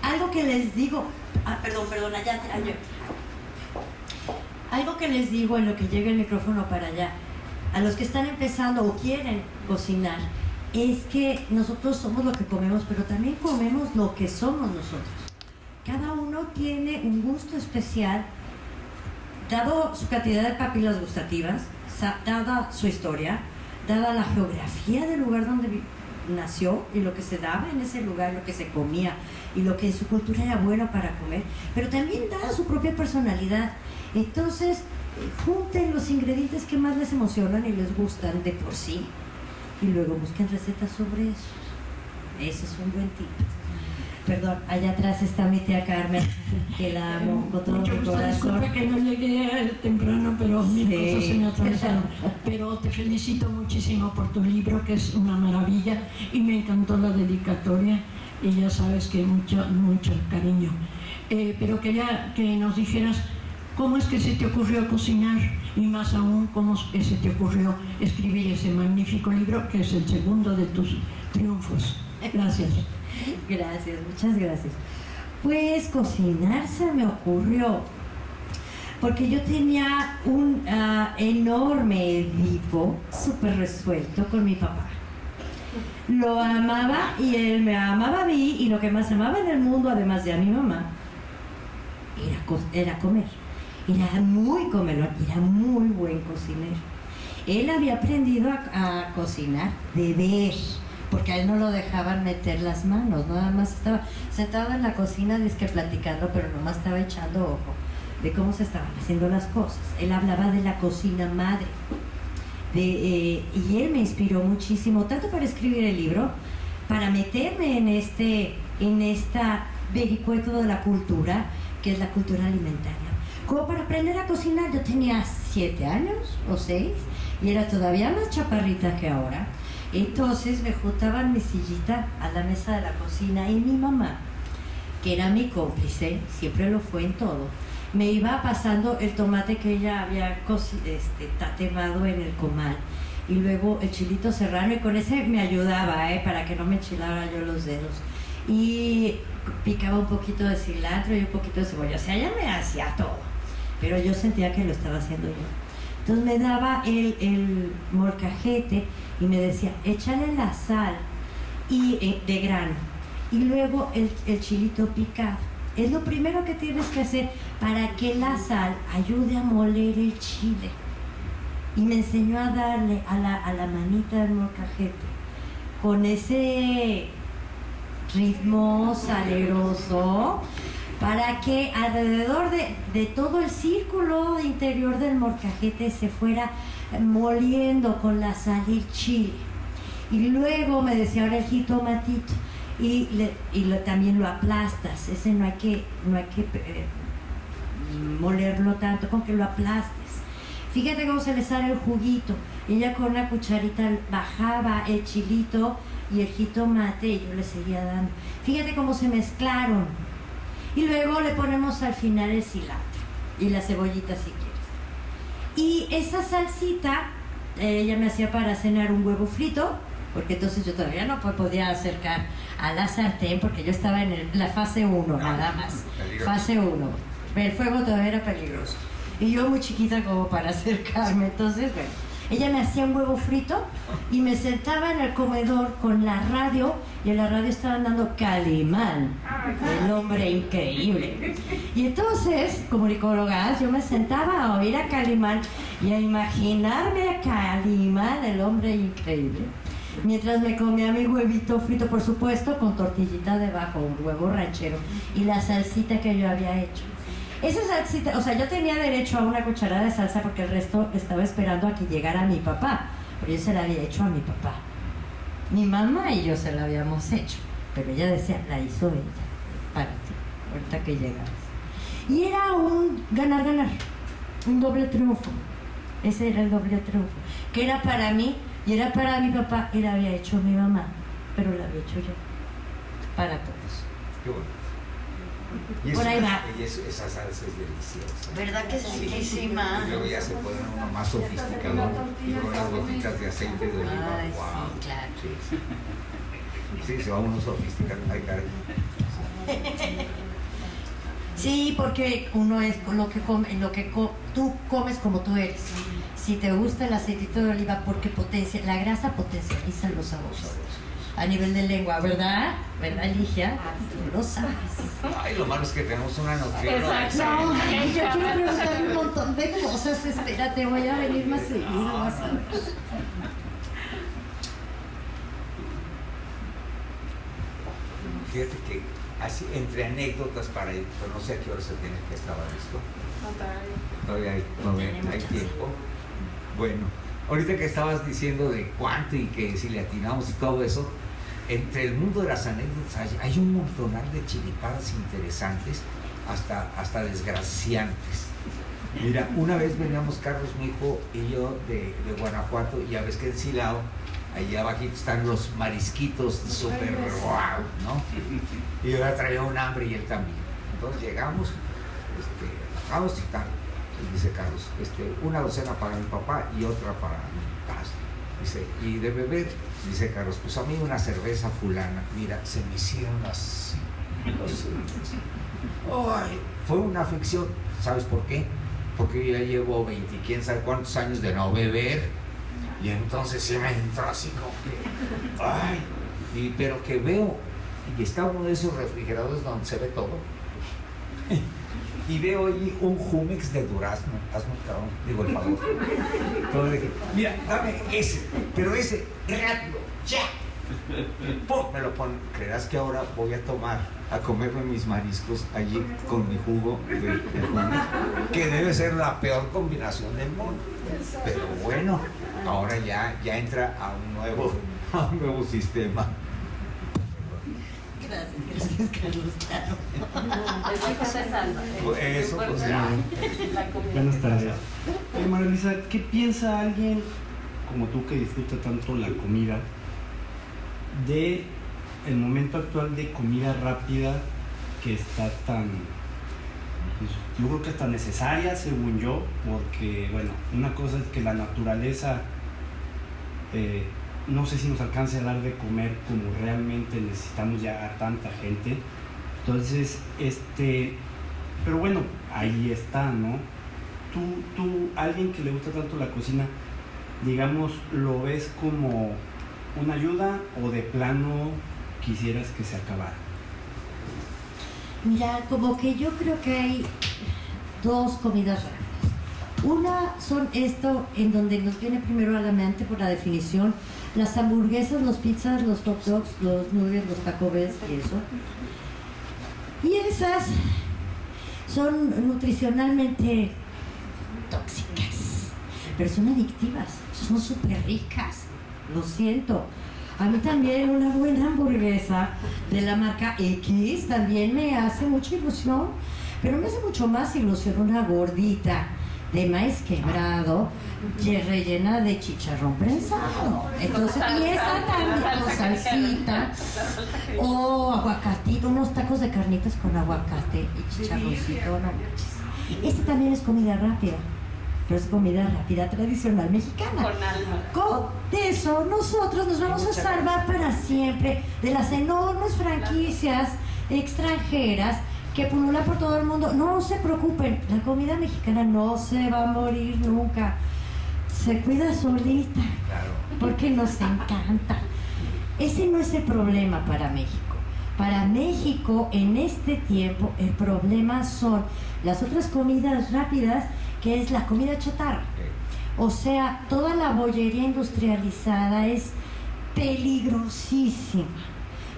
algo que les digo, algo que les digo en lo que llega el micrófono para allá, a los que están empezando o quieren cocinar, es que nosotros somos lo que comemos, pero también comemos lo que somos nosotros. Cada uno tiene un gusto especial, dado su cantidad de papilas gustativas, dada su historia, dada la geografía del lugar donde nació y lo que se daba en ese lugar, lo que se comía y lo que en su cultura era bueno para comer, pero también dada su propia personalidad. Entonces, junten los ingredientes que más les emocionan y les gustan de por sí y luego busquen recetas sobre eso. Ese es un buen tip. Perdón, allá atrás está mi tía Carmen, que la amo con todo mi corazón. Disculpa que no llegué temprano, pero mil cosas se me atravesaron. Pero te felicito muchísimo por tu libro, que es una maravilla, y me encantó la dedicatoria, y ya sabes que mucho cariño. Pero quería que nos dijeras cómo es que se te ocurrió cocinar, y más aún cómo es que se te ocurrió escribir ese magnífico libro, que es el segundo de tus triunfos. Gracias. Gracias, muchas gracias. Pues cocinar se me ocurrió porque yo tenía un enorme Edipo súper resuelto con mi papá. Lo amaba y él me amaba a mí, y lo que más amaba en el mundo, además de a mi mamá, era comer. Era muy comelón, era muy buen cocinero. Él había aprendido a cocinar de ver, porque a él no lo dejaban meter las manos, nada más estaba sentado en la cocina dizque platicando, pero nomás estaba echando ojo de cómo se estaban haciendo las cosas. Él hablaba de la cocina madre, y él me inspiró muchísimo, tanto para escribir el libro, para meterme en esta vericueto de la cultura, que es la cultura alimentaria, como para aprender a cocinar. Yo tenía 7 años o 6 y era todavía más chaparrita que ahora. Entonces me juntaban mi sillita a la mesa de la cocina, y mi mamá, que era mi cómplice, siempre lo fue en todo, me iba pasando el tomate que ella había tatemado en el comal, y luego el chilito serrano, y con ese me ayudaba, para que no me enchilara yo los dedos, y picaba un poquito de cilantro y un poquito de cebolla. O sea, ella me hacía todo, pero yo sentía que lo estaba haciendo yo. Entonces me daba el molcajete y me decía, échale la sal de grano y luego el chilito picado. Es lo primero que tienes que hacer para que la sal ayude a moler el chile. Y me enseñó a darle a la manita del molcajete con ese ritmo saleroso, para que alrededor de todo el círculo interior del molcajete se fuera moliendo con la sal y el chile. Y luego me decía, ahora el jitomatito, también lo aplastas. Ese no hay que molerlo tanto, con que lo aplastes. Fíjate cómo se le sale el juguito. Ella con una cucharita bajaba el chilito y el jitomate, y yo le seguía dando. Fíjate cómo se mezclaron. Y luego le ponemos al final el cilantro y la cebollita si quieres. Y esa salsita, ella me hacía para cenar un huevo frito, porque entonces yo todavía no podía acercar a la sartén, porque yo estaba en la fase 1 nada más. Fase 1. El fuego todavía era peligroso. Y yo muy chiquita como para acercarme. Entonces, bueno, ella me hacía un huevo frito y me sentaba en el comedor con la radio, y en la radio estaban dando Calimán, el hombre increíble. Y entonces, comunicólogas, yo me sentaba a oír a Calimán y a imaginarme a Calimán, el hombre increíble. Mientras me comía mi huevito frito, por supuesto, con tortillita debajo, un huevo ranchero y la salsita que yo había hecho. Esa salsita, o sea, yo tenía derecho a una cucharada de salsa porque el resto estaba esperando a que llegara mi papá, pero yo se la había hecho a mi papá. Mi mamá y yo se la habíamos hecho, pero ella decía, la hizo ella, para ti, ahorita que llegas. Y era un ganar-ganar, un doble triunfo. Ese era el doble triunfo, que era para mí y era para mi papá, y la había hecho mi mamá, pero la había hecho yo, para todos. Qué bueno. Por ahí va. Y esa salsa es deliciosa. ¿Verdad que es riquísima? Y luego ya se pone uno más sofisticado y con las gotitas de aceite de oliva. Ay, Wow. sí, claro. Sí, se va uno sofisticando. Ay, caray. Sí, porque uno es lo que come, tú comes como tú eres. Si te gusta el aceitito de oliva, porque la grasa potencializa los sabores. A nivel de lengua, ¿verdad? ¿Verdad, Ligia? Tú lo sabes. Ay, lo malo es que tenemos una nutrióloga. No, yo quiero preguntar un montón de cosas. Espérate, voy a venir más seguido, vas a ver. Fíjate que así, entre anécdotas para ir, pero no sé a qué hora se tiene que acabar esto. Todavía hay tiempo. Bueno, ahorita que estabas diciendo de cuánto y que si le atinamos y todo eso, entre el mundo de las anécdotas hay un montonal de chiripadas interesantes, hasta desgraciantes. Mira, una vez veníamos Carlos, mi hijo y yo de Guanajuato, y ya ves que en Silao, allá abajito están los marisquitos súper wow, ¿no? Y yo ya traía un hambre y él también. Entonces llegamos, vamos y tal. Y dice Carlos, una docena para mi papá y otra para mi casa. Dice, y de beber, dice Carlos, pues a mí una cerveza fulana. Mira, se me hicieron así los oídos. Ay, fue una aflicción. ¿Sabes por qué? Porque yo ya llevo 20, quién sabe cuántos años de no beber. Y entonces sí me entró así como que, ay, pero que veo, y está uno de esos refrigeradores donde se ve todo. Y veo ahí un Jumex de durazno, hazme un cabrón, digo el favor. Entonces dije, mira, dame ese, pero ese, rápido, ya. ¡Pum! Me lo ponen. ¿Creerás que ahora voy a comerme mis mariscos allí con mi jugo de Jumex? Que debe ser la peor combinación del mundo. Pero bueno, ahora ya entra a un nuevo sistema. Gracias, Carlos, claro. Eso, pues ya. Buenas tardes. María Luisa, ¿qué piensa alguien como tú que disfruta tanto la comida de el momento actual de comida rápida que está tan, pues, yo creo que es tan necesaria según yo, porque bueno, una cosa es que la naturaleza no sé si nos alcance a dar de comer como realmente necesitamos ya a tanta gente. Entonces, pero bueno, ahí está, ¿no? Tú, alguien que le gusta tanto la cocina, digamos, ¿lo ves como una ayuda o de plano quisieras que se acabara? Mira, como que yo creo que hay dos comidas rápidas. Una son esto en donde nos viene primero a la mente por la definición, las hamburguesas, los pizzas, los hot dogs, los nuggets, los Taco Bells y eso. Y esas son nutricionalmente tóxicas, pero son adictivas, son súper ricas, lo siento. A mí también una buena hamburguesa de la marca X también me hace mucha ilusión, pero me hace mucho más ilusión una gordita de maíz quebrado rellena de chicharrón prensado. Entonces, y esa también con salsita o aguacatito, unos tacos de carnitas con aguacate y chicharroncito. No manches. Esta también es comida rápida, pero es comida rápida tradicional mexicana. Con alma. Con eso nosotros nos vamos a salvar para siempre de las enormes franquicias extranjeras que pululan por todo el mundo. No se preocupen, la comida mexicana no se va a morir nunca. Se cuida solita, porque nos encanta. Ese no es el problema para México. Para México, en este tiempo, el problema son las otras comidas rápidas, que es la comida chatarra. O sea, toda la bollería industrializada es peligrosísima.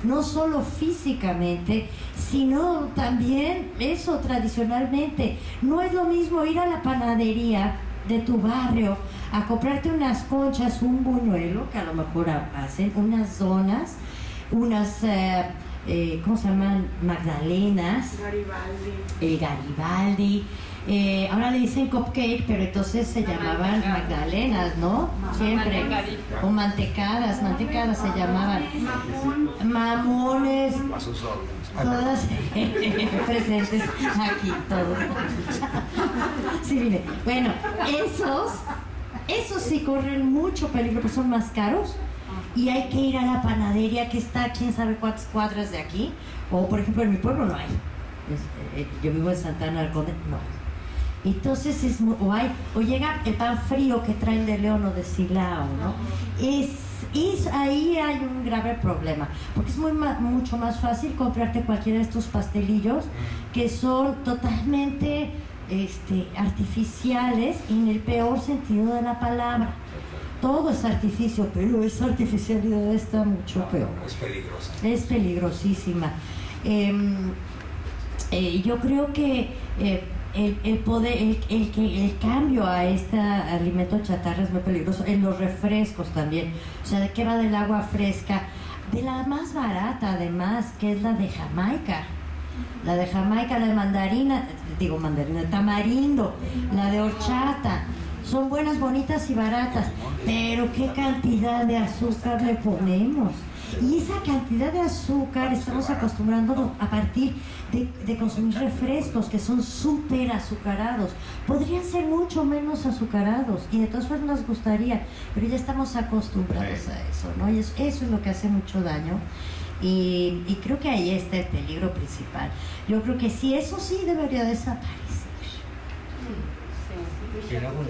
No solo físicamente, sino también eso tradicionalmente. No es lo mismo ir a la panadería de tu barrio a comprarte unas conchas, un buñuelo, que a lo mejor hacen, unas donas, unas, ¿cómo se llaman? Magdalenas. El Garibaldi. Ahora le dicen cupcake, pero entonces se llamaban magdalenas, ¿no? Siempre. O mantecadas se llamaban. Mamones. Todas presentes aquí, todos. Sí, mire. Bueno, esos sí corren mucho peligro, pero son más caros. Y hay que ir a la panadería que está quién sabe cuántas cuadras de aquí. O, por ejemplo, en mi pueblo no hay. Yo vivo en Santana del Conde, no hay. Entonces o llega el pan frío que traen de León o de Silao, ¿no? Ahí hay un grave problema, porque es mucho más fácil comprarte cualquiera de estos pastelillos que son totalmente artificiales y en el peor sentido de la palabra. Todo es artificio, pero esa artificialidad está mucho peor. Es peligrosa. Es peligrosísima. Yo creo que el cambio a este alimento chatarra es muy peligroso. En los refrescos también. O sea, ¿de qué va del agua fresca? De la más barata, además, que es la de Jamaica. La de Jamaica, la de mandarina, tamarindo, la de horchata. Son buenas, bonitas y baratas. Pero ¿qué cantidad de azúcar le ponemos? Y esa cantidad de azúcar estamos acostumbrándonos a partir de consumir refrescos que son súper azucarados. Podrían ser mucho menos azucarados y de todas formas nos gustaría, pero ya estamos acostumbrados a eso, ¿no? Y eso es lo que hace mucho daño. Y creo que ahí está el peligro principal. Yo creo que sí, eso sí debería desaparecer. El mango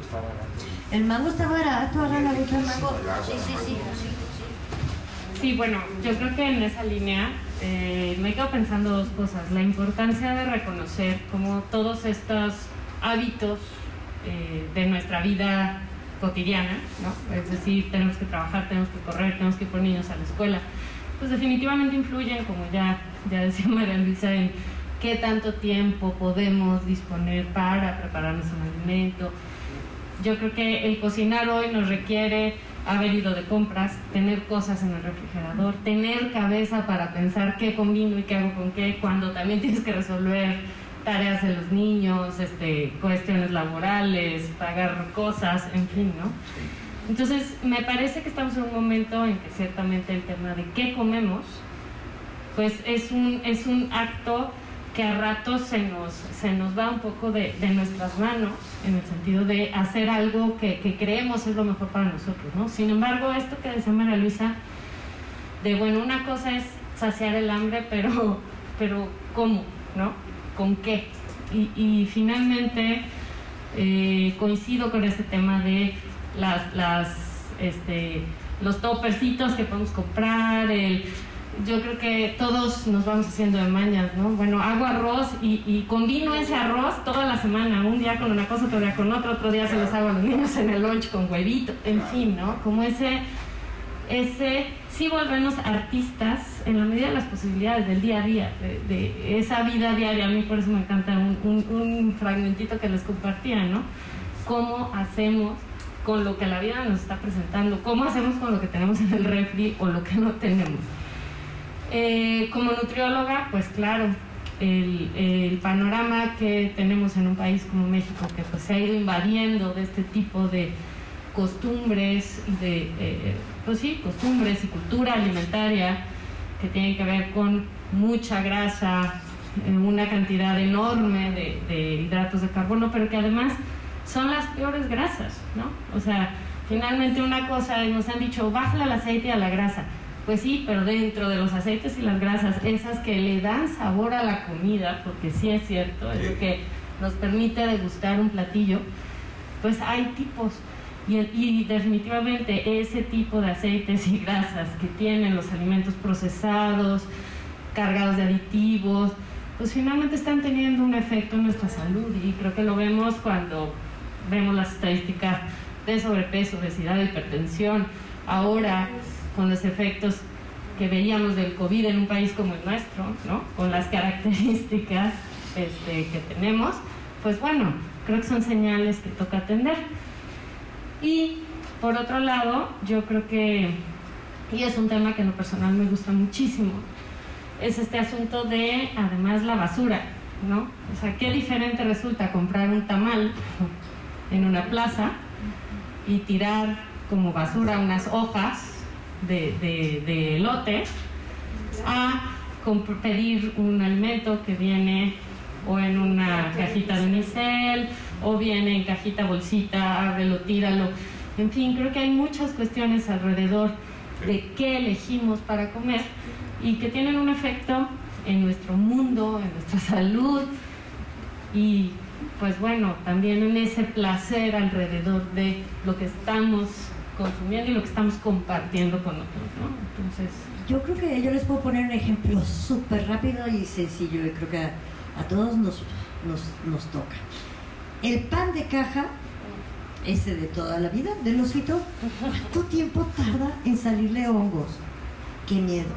está barato. El mango está barato, hagan la lucha del mango. Sí. Sí, bueno, yo creo que en esa línea me quedo pensando dos cosas. La importancia de reconocer cómo todos estos hábitos de nuestra vida cotidiana, ¿no? Es decir, tenemos que trabajar, tenemos que correr, tenemos que ir por niños a la escuela, pues definitivamente influyen, como ya decía María Luisa, en qué tanto tiempo podemos disponer para prepararnos un alimento. Yo creo que el cocinar hoy nos requiere haber ido de compras, tener cosas en el refrigerador, tener cabeza para pensar qué combino y qué hago con qué, cuando también tienes que resolver tareas de los niños, cuestiones laborales, pagar cosas, en fin, ¿no? Entonces, me parece que estamos en un momento en que ciertamente el tema de qué comemos, pues es un acto que a ratos se nos va un poco de nuestras manos, en el sentido de hacer algo que creemos es lo mejor para nosotros, ¿no? Sin embargo, esto que decía María Luisa, de bueno, una cosa es saciar el hambre, pero ¿cómo? ¿No? ¿Con qué? Y finalmente coincido con este tema de los topercitos que podemos comprar, yo creo que todos nos vamos haciendo de mañas, ¿no? Bueno, hago arroz y combino ese arroz toda la semana, un día con una cosa, otro día con otro día se los hago a los niños en el lunch con huevito, en fin, ¿no? Como ese sí volvernos artistas en la medida de las posibilidades del día a día, de esa vida diaria. A mí por eso me encanta un fragmentito que les compartía, ¿no? ¿Cómo hacemos con lo que la vida nos está presentando? ¿Cómo hacemos con lo que tenemos en el refri o lo que no tenemos? Como nutrióloga, pues claro, el panorama que tenemos en un país como México, que pues se ha ido invadiendo de este tipo de costumbres, costumbres y cultura alimentaria que tienen que ver con mucha grasa, una cantidad enorme de hidratos de carbono, pero que además son las peores grasas, ¿no? O sea, finalmente una cosa, nos han dicho, bájale al aceite y a la grasa. Pues sí, pero dentro de los aceites y las grasas, esas que le dan sabor a la comida, porque sí es cierto, es lo que nos permite degustar un platillo, pues hay tipos. Y definitivamente ese tipo de aceites y grasas que tienen los alimentos procesados, cargados de aditivos, pues finalmente están teniendo un efecto en nuestra salud. Y creo que lo vemos cuando vemos las estadísticas de sobrepeso, obesidad, hipertensión. ahora con los efectos que veíamos del COVID en un país como el nuestro, ¿no? Con las características que tenemos, pues bueno, creo que son señales que toca atender. Y por otro lado, yo creo que, y es un tema que en lo personal me gusta muchísimo, es este asunto de, además, la basura, ¿no? O sea, qué diferente resulta comprar un tamal en una plaza y tirar como basura unas hojas de elote a pedir un alimento que viene o en una cajita de unicel o viene en cajita, bolsita, ábrelo, tíralo. En fin, creo que hay muchas cuestiones alrededor de qué elegimos para comer y que tienen un efecto en nuestro mundo, en nuestra salud y pues bueno, también en ese placer alrededor de lo que estamos consumiendo y lo que estamos compartiendo con otros, ¿no? Entonces, yo creo que yo les puedo poner un ejemplo súper rápido y sencillo, y creo que a todos nos toca. El pan de caja, ese de toda la vida, del osito, ¿cuánto tiempo tarda en salirle hongos? ¡Qué miedo!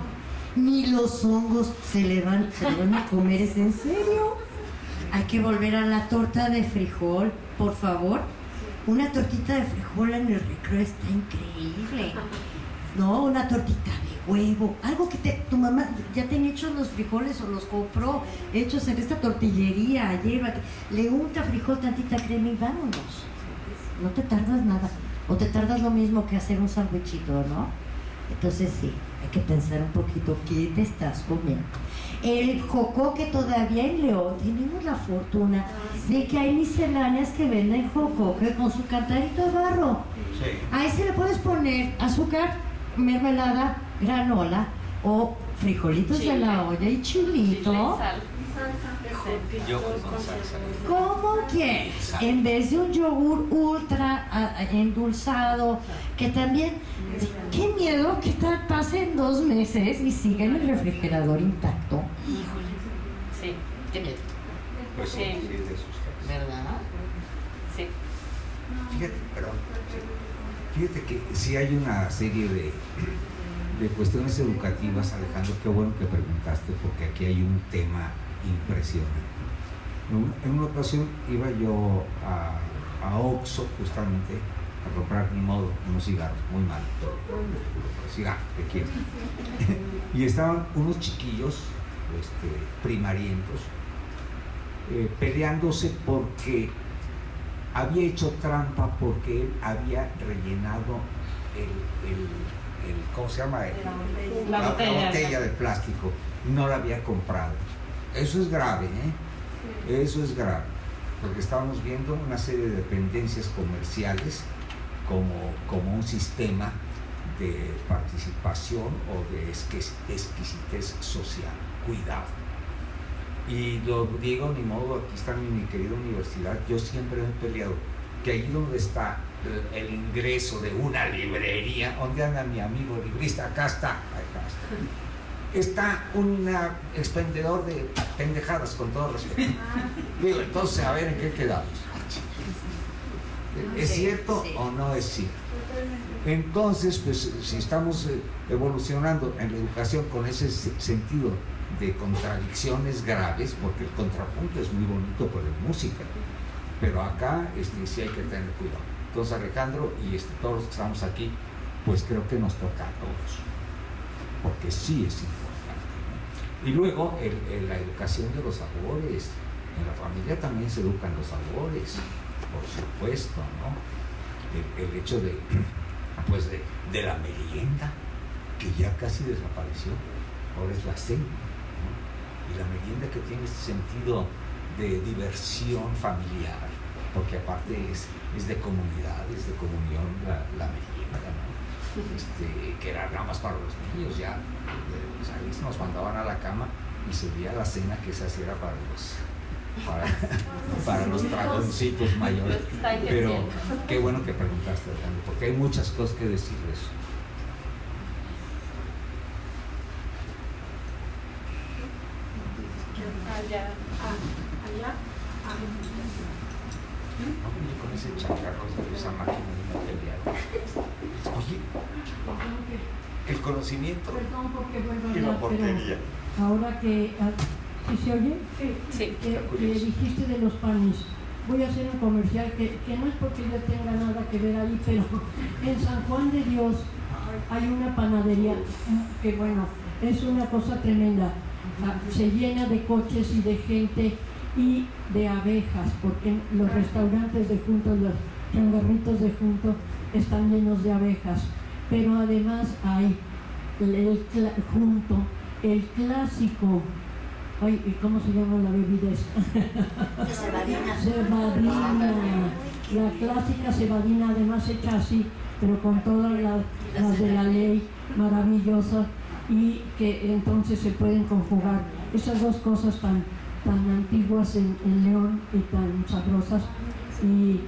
Ni los hongos se le van a comer, ¿es en serio? Hay que volver a la torta de frijol, por favor. Una tortita de frijol en el recreo está increíble. No, una tortita de huevo, algo que tu mamá ya te han hecho los frijoles o los compró hechos en esta tortillería, llévate, le unta frijol, tantita crema y vámonos. No te tardas nada, o te tardas lo mismo que hacer un sándwichito, ¿no? Entonces sí, hay que pensar un poquito qué te estás comiendo. El jocoque, todavía en León tenemos la fortuna de que hay misceláneas que venden jocoque con su cantarito de barro. Sí. A ese le puedes poner azúcar, mermelada, granola o frijolitos de la olla y chilito. ¿Cómo quieres? En vez de un yogur ultra endulzado, que también, qué miedo que pasen 2 meses y siga en el refrigerador intacto. Sí, qué miedo. Pues sí, de sus ¿verdad? Sí. Fíjate que sí hay una serie de cuestiones educativas, Alejandro, qué bueno que preguntaste, porque aquí hay un tema impresionante. En una ocasión iba yo a Oxxo justamente a comprar, ni modo, unos cigarros, muy mal, cigarros, ¿qué quieres? Y estaban unos chiquillos primarientos peleándose porque había hecho trampa, porque él había rellenado ¿cómo se llama? La botella de plástico, no la había comprado. Eso es grave, ¿eh? Eso es grave, porque estábamos viendo una serie de dependencias comerciales como un sistema de participación o de exquisitez social. Cuidado. Y lo digo, ni modo, aquí está mi querida universidad, yo siempre me he peleado que ahí donde está el ingreso de una librería, donde anda mi amigo librista, acá está, está un expendedor de pendejadas, con todo respeto. Digo, entonces, a ver en qué quedamos. ¿Es cierto o no es cierto? Entonces, pues si estamos evolucionando en la educación con ese sentido de contradicciones graves, porque el contrapunto es muy bonito por la música, pero acá sí hay que tener cuidado. Entonces, Alejandro y todos los que estamos aquí, pues creo que nos toca a todos, porque sí es importante, ¿no? Y luego la educación de los sabores. En la familia también se educan los sabores, por supuesto, ¿no? El hecho de la merienda, que ya casi desapareció, ahora es la cena, ¿no? Y la merienda que tiene este sentido de diversión familiar, porque aparte es de comunidad, es de comunión la merienda, ¿no? Que era nada más para los niños, ya ahí nos mandaban a la cama y se veía la cena que se hacía para los dragoncitos mayores. Pero qué bueno que preguntaste, Alejandro, porque hay muchas cosas que decir de eso. Allá. No, con ese chacarro, esa máquina de material. Oye, El conocimiento Perdón porque vuelvo a y la hablar, portería. pero ahora que... ¿Sí se oye? Sí. Que dijiste de los panes. Voy a hacer un comercial que no es porque yo tenga nada que ver ahí, pero en San Juan de Dios hay una panadería que, bueno, es una cosa tremenda. Se llena de coches y de gente y de abejas, porque los restaurantes de junto, los changarritos de junto están llenos de abejas. Pero además hay junto el clásico, ay, ¿cómo se llama la bebida esta? Cebadina. Cebadina, la clásica cebadina, además hecha así, pero con todas las de la ley, maravillosa, y que entonces se pueden conjugar esas dos cosas tan antiguas en León y tan sabrosas y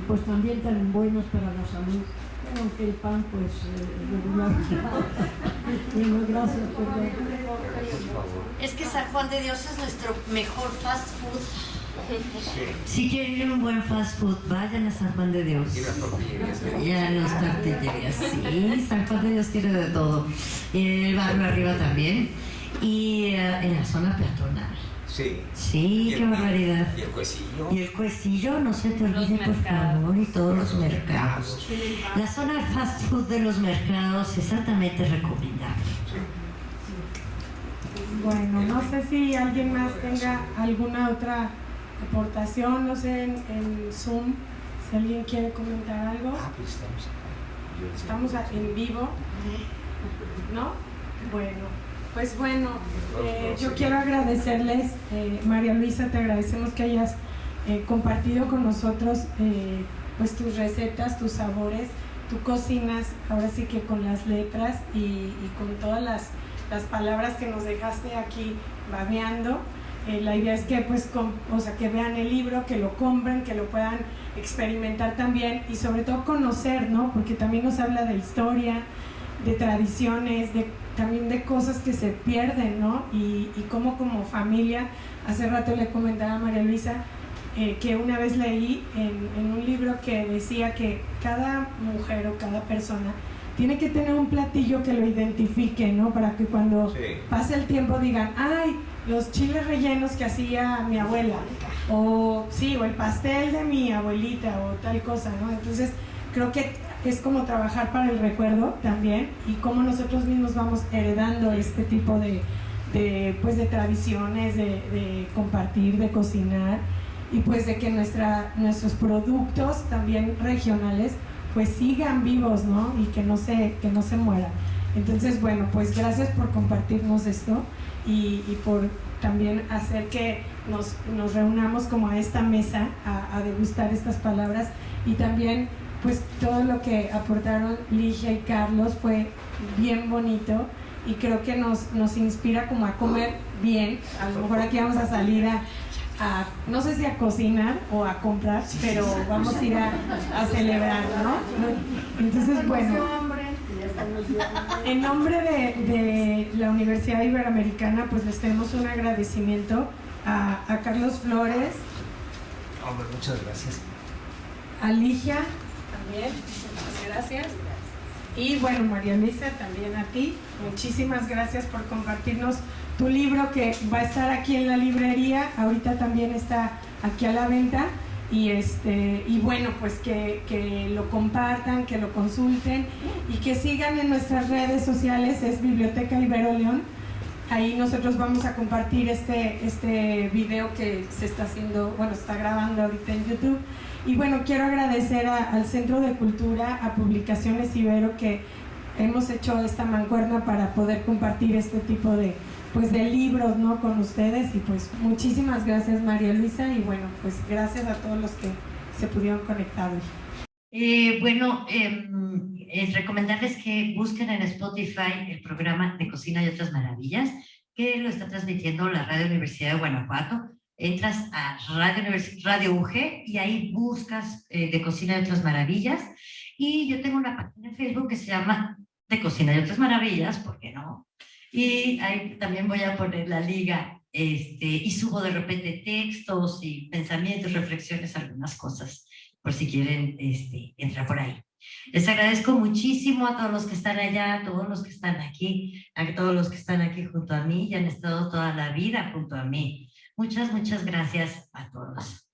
pues también tan buenas para la salud. Aunque el pan, pues, regular. Bueno, gracias, perdón. Es que San Juan de Dios es nuestro mejor fast food. Si quieren ir a un buen fast food, vayan a San Juan de Dios. Y las tortillerías. Y a las tortillerías, sí. San Juan de Dios tiene de todo. Y el barrio arriba también. Y en la zona peatonal. Sí. Sí, qué barbaridad. Y el Cuecillo. Y el Cuecillo, no se te olvide, por favor, y todos los mercados. La zona de fast food de los mercados es altamente recomendable. Bueno, no sé si alguien más tenga alguna otra aportación, no sé, en Zoom, si alguien quiere comentar algo. Pues Estamos en vivo, ¿no? Bueno, yo quiero agradecerles, María Luisa, te agradecemos que hayas compartido con nosotros pues tus recetas, tus sabores. Tú cocinas ahora sí que con las letras y con todas las palabras que nos dejaste aquí babeando. La idea es que pues que vean el libro, que lo compren, que lo puedan experimentar también y sobre todo conocer, ¿no? Porque también nos habla de historia, de tradiciones, también de cosas que se pierden, ¿no? Y cómo como familia, hace rato le comentaba a María Luisa que una vez leí en un libro que decía que cada mujer o cada persona tiene que tener un platillo que lo identifique, ¿no? Para que cuando pase el tiempo digan, ay, los chiles rellenos que hacía mi abuela, o el pastel de mi abuelita, o tal cosa, ¿no? Entonces, creo que es como trabajar para el recuerdo también, y cómo nosotros mismos vamos heredando este tipo de tradiciones, de compartir, de cocinar, y pues de que nuestros productos también regionales pues sigan vivos, ¿no? Y que no se mueran. Entonces, bueno, pues gracias por compartirnos esto y por también hacer que nos reunamos como a esta mesa a degustar estas palabras, y también pues todo lo que aportaron Ligia y Carlos fue bien bonito y creo que nos inspira como a comer bien. A lo mejor aquí vamos a salir a no sé si a cocinar o a comprar, pero vamos a ir a celebrar, ¿no? Entonces, bueno, en nombre de la Universidad Iberoamericana, pues les tenemos un agradecimiento a Carlos Flores. Hombre, muchas gracias. A Ligia también, muchas gracias. Y bueno, María Luisa, también a ti, muchísimas gracias por compartirnos tu libro, que va a estar aquí en la librería, ahorita también está aquí a la venta, y bueno, pues que lo compartan, que lo consulten y que sigan en nuestras redes sociales, es Biblioteca Ibero León. Ahí nosotros vamos a compartir este video que se está grabando ahorita en YouTube. Y bueno, quiero agradecer al Centro de Cultura, a Publicaciones Ibero, que hemos hecho esta mancuerna para poder compartir este tipo de libros, ¿no? Con ustedes. Y pues muchísimas gracias, María Luisa, y bueno, pues gracias a todos los que se pudieron conectar hoy. Recomendarles que busquen en Spotify el programa de Cocina y Otras Maravillas, que lo está transmitiendo la Radio Universidad de Guanajuato. Entras a Radio UG y ahí buscas de Cocina y Otras Maravillas. Y yo tengo una página en Facebook que se llama De Cocina y Otras Maravillas, ¿por qué no? Y ahí también voy a poner la liga y subo de repente textos y pensamientos, reflexiones, algunas cosas, por si quieren entrar por ahí. Les agradezco muchísimo a todos los que están allá, a todos los que están aquí, a todos los que están aquí junto a mí y han estado toda la vida junto a mí. Muchas, muchas gracias a todos.